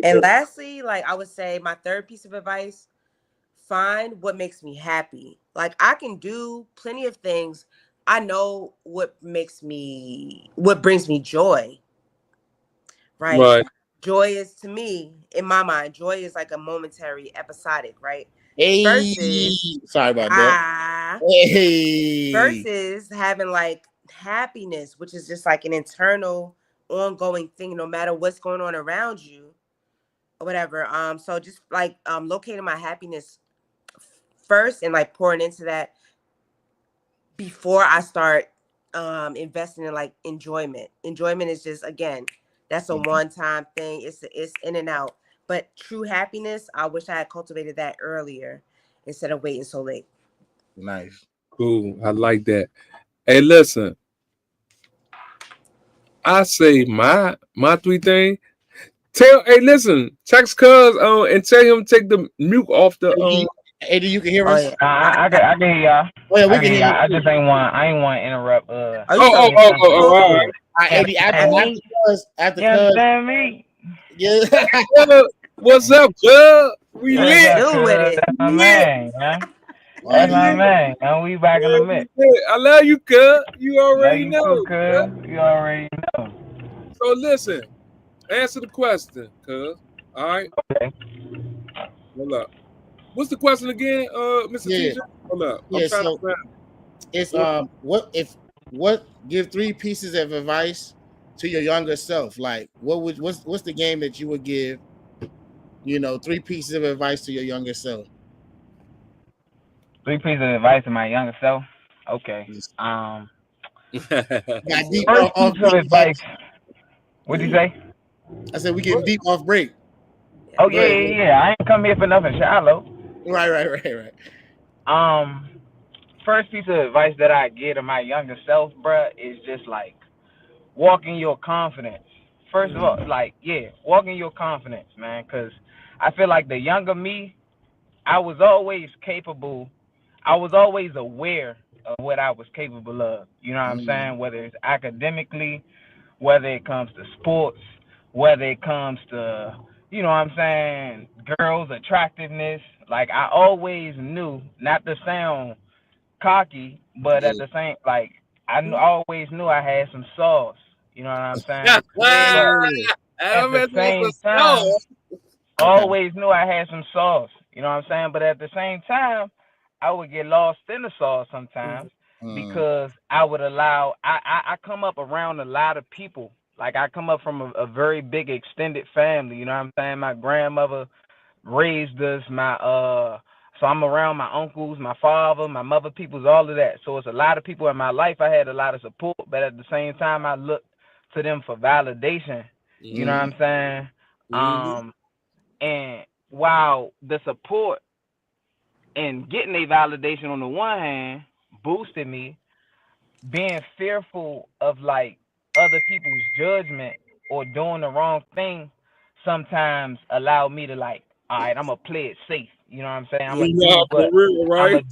lastly, like I would say my third piece of advice, find what makes me happy. Like I can do plenty of things. I know what brings me joy. Right. Joy is, to me, in my mind, joy is like a momentary, episodic, right? Sorry about that. Versus having like happiness, which is just like an internal, ongoing thing, no matter what's going on around you or whatever. So just like locating my happiness first and like pouring into that before I start investing in like enjoyment. Enjoyment is just, again, that's a one-time thing. It's in and out. But true happiness, I wish I had cultivated that earlier instead of waiting so late. Nice. Cool. I like that. Hey, listen. I say my 3 things. Listen, text Cuz and tell him to take the mute off the Hey, you can hear us? Yeah. I can hear y'all. Oh, yeah, we can hear you. I just ain't want to interrupt. All right. Eddie, after Cuz. You understand me? Yeah. What's up, Cuz? We lit. That's my man, man. That's my man. And we back in the mix. I love you, Cuz. You already know. Cuz. You already know. So listen, answer the question, Cuz. All right. Okay. Hold up. What's the question again, Mr. Teacher? Hold up. It's give 3 pieces of advice to your younger self, like what's the game that you would give? 3 pieces of advice to your younger self. 3 pieces of advice to my younger self. Okay. Yes. First deep piece off of break. advice. What'd you say? I said we getting deep off break. Oh yeah. I ain't come here for nothing shallow. Right. First piece of advice that I give to my younger self, bruh, is just like walk in your confidence. First of all, walk in your confidence, man. Cause I feel like the younger me, I was always capable. I was always aware of what I was capable of. You know what I'm saying? Whether it's academically, whether it comes to sports, whether it comes to, you know what I'm saying, girls' attractiveness. Like I always knew, not to sound cocky, but at the same, like always knew I had some sauce. You know what I'm saying? But at the same time, always knew I had some sauce. You know what I'm saying? But at the same time, I would get lost in the sauce sometimes because I would allow. I come up around a lot of people. Like I come up from a very big extended family. You know what I'm saying? My grandmother raised us. So I'm around my uncles, my father, my mother peoples, all of that. So it's a lot of people in my life. I had a lot of support, but at the same time, I looked to them for validation. You know what I'm saying? And while the support and getting a validation on the one hand boosted me, being fearful of like other people's judgment or doing the wrong thing sometimes allowed me to like, all right, I'm gonna play it safe. You know what I'm saying? I'm gonna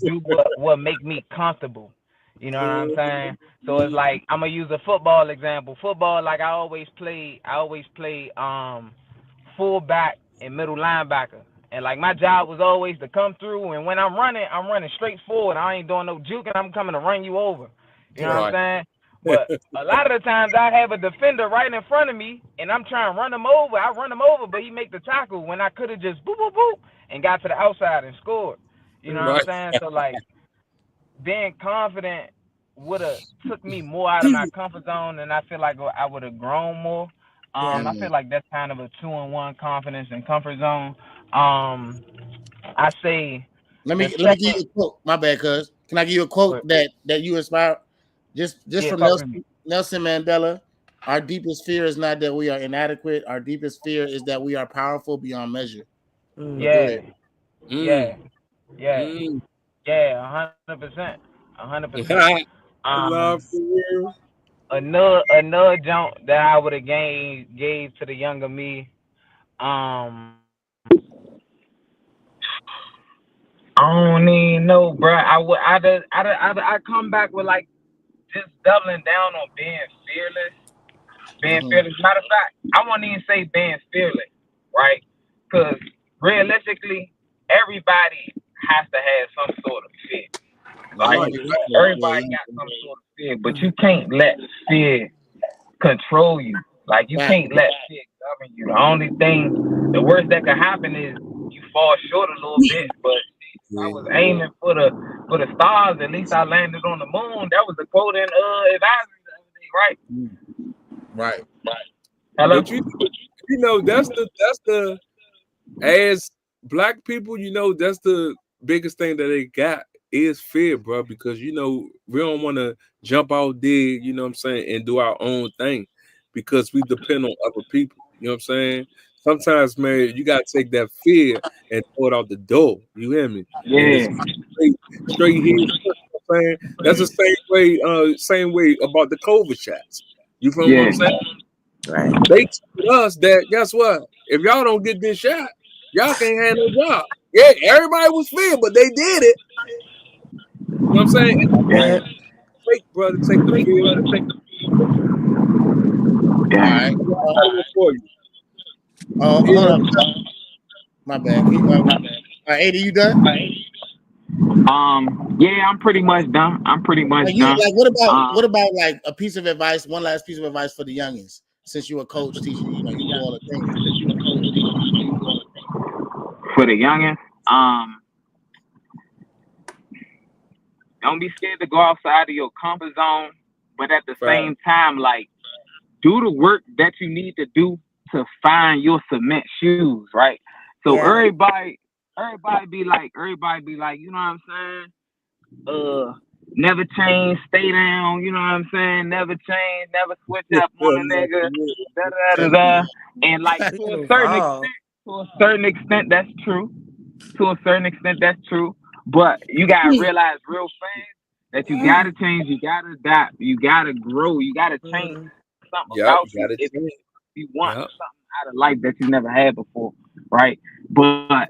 do what make me comfortable. You know what I'm saying? So it's like I'm gonna use a football example. Football, like I always play fullback and middle linebacker. And like my job was always to come through, and when I'm running straight forward. I ain't doing no juking. I'm coming to run you over. You know what I'm saying? But a lot of the times I have a defender right in front of me, and I'm trying to run him over. I run him over, but he make the tackle when I could have just boop, boop, boop, and got to the outside and scored. You know what I'm saying? So, like, being confident would have took me more out of my comfort zone, and I feel like I would have grown more. I feel like that's kind of a 2-in-1, confidence and comfort zone. I say. Let me give you a quote. My bad, cuz. Can I give you a quote that you inspired? Just from Nelson Mandela. Our deepest fear is not that we are inadequate. Our deepest fear is that we are powerful beyond measure. Yeah. 100%. 100%. Another jump that I would have gave to the younger me. I don't even know, bro. I come back with like just doubling down on being fearless. Fearless. Matter of fact, I won't even say being fearless, right? Because realistically, everybody has to have some sort of fear. Like everybody got some sort of fear, but you can't let fear control you. Like you can't let fear govern you. The worst that could happen is you fall short a little bit, but I was aiming for the stars. At least I landed on the moon. That was the quote in advisory the other day, right? Right. Hello? But you know that's the as black people, that's the biggest thing that they got is fear, bro. Because we don't want to jump out there, and do our own thing because we depend on other people. You know what I'm saying? Sometimes, man, you gotta take that fear and throw it out the door. You hear me? Yeah. Straight here. You know what I'm saying? That's the same way about the COVID shots. You feel what I'm saying? Right. They told us that, guess what? If y'all don't get this shot, y'all can't have no job. Yeah, everybody was feared, but they did it. You know what I'm saying? Yeah. Take, brother, take the fear. Yeah. For you. Hold up. My bad. All right, 80, you done? Yeah, I'm pretty much done. Like, what about like a piece of advice? One last piece of advice for the youngins, since you're a coach teaching, you do all the things. For the youngins, don't be scared to go outside of your comfort zone, but at the same time, like, do the work that you need to do to find your cement shoes, right? So everybody be like, you know what I'm saying? Never change, stay down, you know what I'm saying? Never change, never switch up on a nigga, And like to a certain extent, that's true. To a certain extent, that's true. But you gotta realize real fast that you gotta change, you gotta adapt, you gotta grow, you gotta change something about you if you want something out of life that you never had before, right? But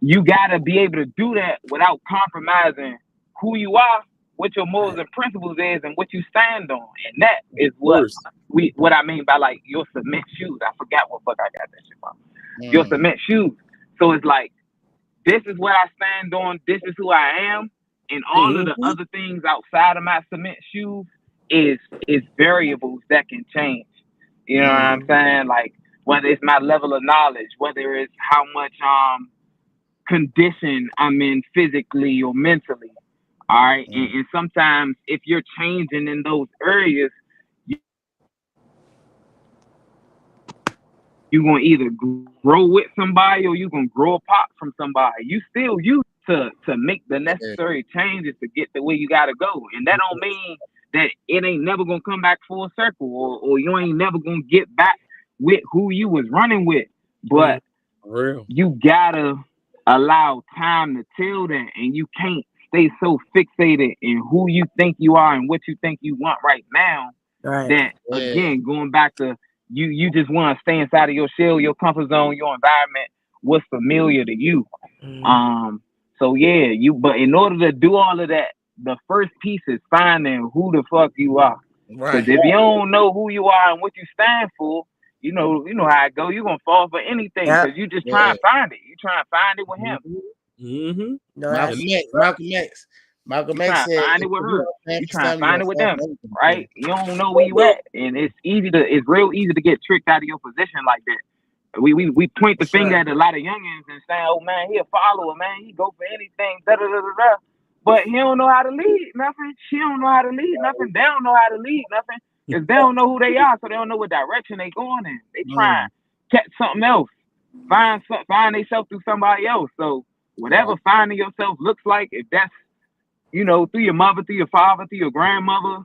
you gotta be able to do that without compromising who you are, what your morals and principles is, and what you stand on. And that is what I mean by like your cement shoes. I forgot what fuck I got that shit from. Your cement shoes. So it's like, this is what I stand on, this is who I am, and all of the other things outside of my cement shoes is variables that can change. You know what I'm saying? Like whether it's my level of knowledge, whether it's how much condition I'm in physically or mentally. All right. And sometimes if you're changing in those areas, you're going to either grow with somebody or you're going to grow apart from somebody. You still use to make the necessary changes to get the way you got to go. And that don't mean that it ain't never going to come back full circle or you ain't never going to get back with who you was running with. But you got to allow time to tell that, and you can't stay so fixated in who you think you are and what you think you want right now. That again, going back to you just want to stay inside of your shell, your comfort zone, your environment, what's familiar to you. So but in order to do all of that, the first piece is finding who the fuck you are. Because if you don't know who you are and what you stand for, you know how it go. You're gonna fall for anything because you just try and find it. You try and find it with him. Malcolm X said, find it with her. You try and find it with them, right? You don't know where you at, and it's real easy to get tricked out of your position like that. We point the finger at a lot of youngins and say, "Oh man, he a follower, man. He go for anything." But he don't know how to lead nothing. She don't know how to lead nothing. They don't know how to lead nothing because they don't know who they are, so they don't know what direction they going in. They try and catch something else, find themselves through somebody else. So whatever finding yourself looks like, if that's through your mother, through your father, through your grandmother,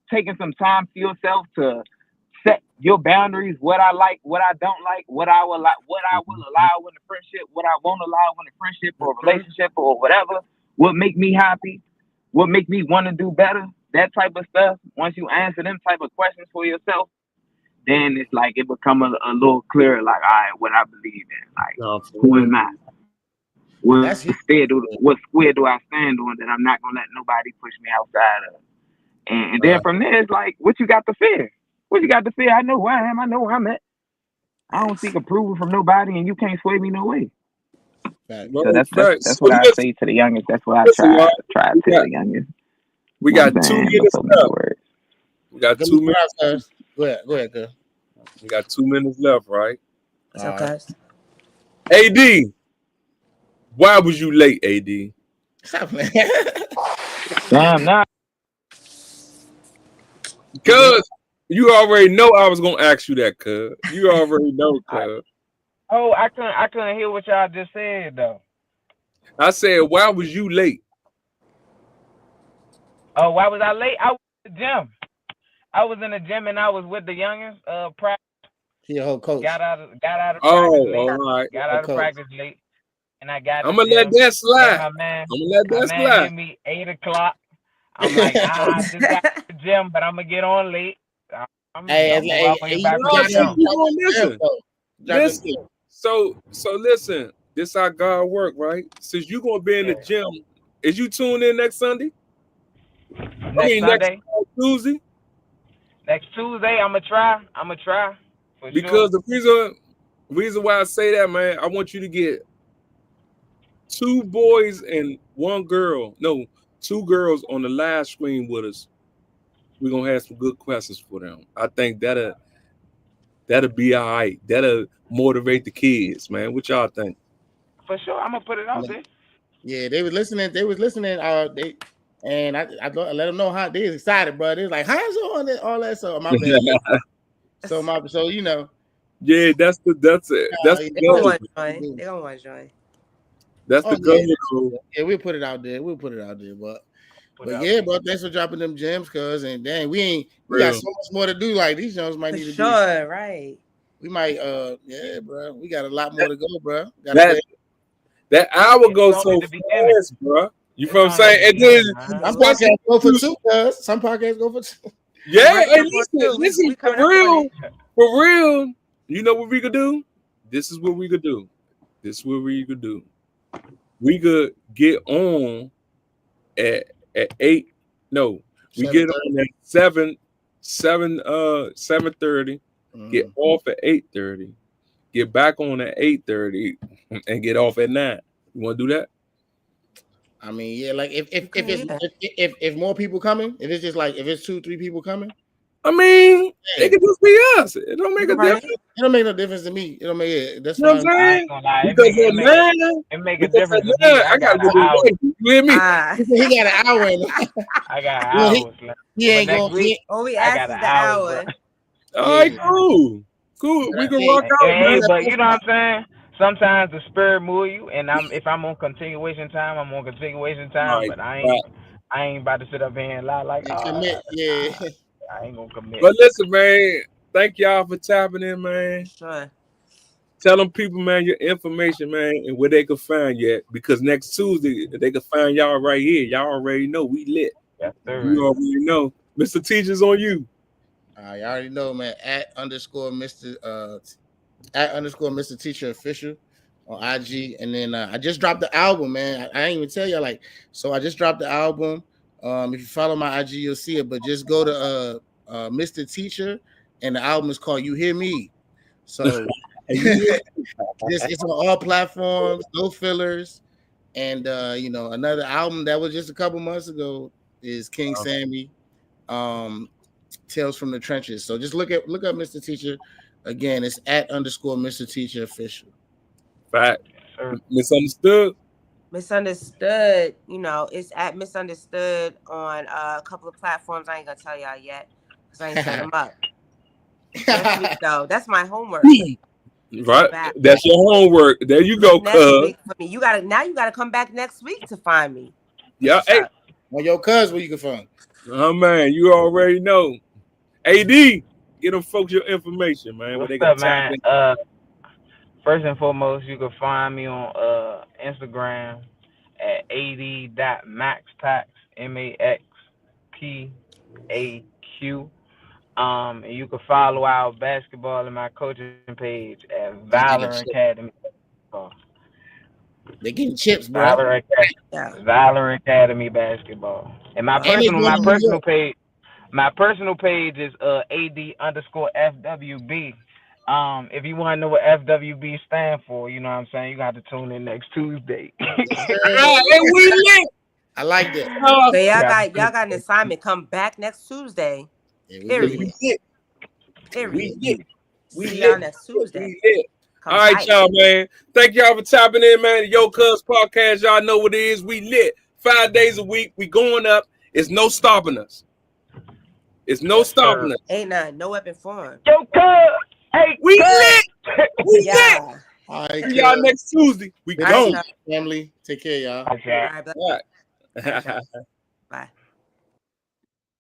taking some time for yourself to set your boundaries, what I like, what I don't like, what I will allow in a friendship, what I won't allow in a friendship or a relationship or whatever, what make me happy, what make me want to do better, that type of stuff. Once you answer them type of questions for yourself, then it's like it become a little clearer, like, all right, what I believe in, like, who am I? What square do I stand on that I'm not gonna let nobody push me outside of? And then from there, it's like, what you got to fear? What you got to fear? I know who I am. I know where I'm at. I don't seek approval from nobody, and you can't sway me no way. So that's what I say to the youngest. That's what I try to tell the youngest. We got 2 minutes left. We got 2 minutes. Go ahead, girl. We got 2 minutes left, right? Okay. AD, why was you late, AD? Stop, man. Damn, nah. Cuz you already know I was gonna ask you that, cuz. You already know, cuz. I couldn't hear what y'all just said though. I said, why was you late? Oh, why was I late? I was in the gym. I was in the gym and I was with the youngest. Practice. Your whole coach. Got out of practice late. All right. Got out of practice late. And I got I'm gonna let that slide. I'm gonna let that slide. Hit me 8:00. I'm like, I just got to the gym, but I'm gonna get on late. Listen. So listen. This how God work, right? Since you gonna be in the gym, is you tuned in next Sunday? Next Tuesday. Next Tuesday, I'm gonna try. Because the reason why I say that, man, I want you to get 2 boys and 1 girl. No, 2 girls on the live screen with us. We're gonna have some good questions for them. I think that'll be all right. That'll motivate the kids, man. What y'all think? For sure, I'm gonna put it out there. Yeah, they was listening. And I let them know how they excited, bro. They're like, how's on it? All that. So my bad. so you know. Yeah, that's it. That's they the gonna goal. want to join. That's the goal. Yeah, we'll put it out there. But yeah, bro, thanks for dropping them gems, cuz. And dang, we got so much more to do. Like these Jones might need to do. Right. We might, yeah, bro. We got a lot more to go, bro. That hour goes so fast, bro. You know what I'm saying? And then some podcasts go for 2, cuz. Some podcasts go for 2. Yeah, and listen, for real. You know what we could do? This is what we could do. We could get on at 8. No, we get on at 7:30. Get off at 8:30. Get back on at 8:30 and get off at 9. You want to do that? I mean, yeah, like if more people coming, if it's just like if it's 2-3 people coming, I mean, it could just be us. It don't make a difference. It don't make no difference to me. It don't make it. That's what I'm saying. It make a difference. I got to do it. You hear me? He got an hour in. I got hours left. He ain't going. We asked the hour. All right, cool. We can rock out, man. But you know what I'm saying? Sometimes the spirit move you, and if I'm on continuation time, I'm on continuation time. Right, but I ain't about to sit up here and lie like commit. I ain't gonna commit. But listen, man, thank y'all for tapping in, man. Sure. Tell them people, man, your information, man, and where they can find you at. Because next Tuesday, they can find y'all right here. Y'all already know we lit. Yes, sir. You already know. Mr. Teacher's on you. You already know, man. @_Mr. Teacher Official on IG. And then I just dropped the album, man. I didn't even tell y'all, like, so I just dropped the album. If you follow my IG, you'll see it. But just go to Mr. Teacher, and the album is called You Hear Me. So it's on all platforms, no fillers. And another album that was just a couple months ago is King Sammy, Tales from the Trenches. So just look up Mr. Teacher. Again, it's @_Mr. Teacher Official. Fact. Misunderstood. Misunderstood. It's @Misunderstood on a couple of platforms. I ain't gonna tell y'all yet because I ain't set them up. Next week, though. That's my homework. Right. That's your homework. There you go, cuz. You gotta come back next week to find me. Yeah. Hey. On your cuz where you can find. Oh man, you already know. AD, get them folks your information, man. What's up, man? First and foremost, you can find me on Instagram at ad.maxpacks, MAXPAQ. And you can follow our basketball and my coaching page at Valor Academy. They getting chips, bro. Valor Academy basketball. And my personal page is AD_FWB. If you want to know what FWB stand for, you know what I'm saying, you got to tune in next Tuesday. I like that. So y'all got an assignment. Come back next Tuesday. Period. See y'all next Tuesday. All right, y'all, man. Thank y'all for tapping in, man. Yo, Cuz Podcast, y'all know what it is. We lit 5 days a week. We going up. It's no stopping us. It's no stopping us. Ain't nothing. No weapon formed. Yo, Cuz. Hey, we lit. We lit. All right, see y'all next Tuesday. We gone. Family, take care, y'all. All right. Bye. Bye.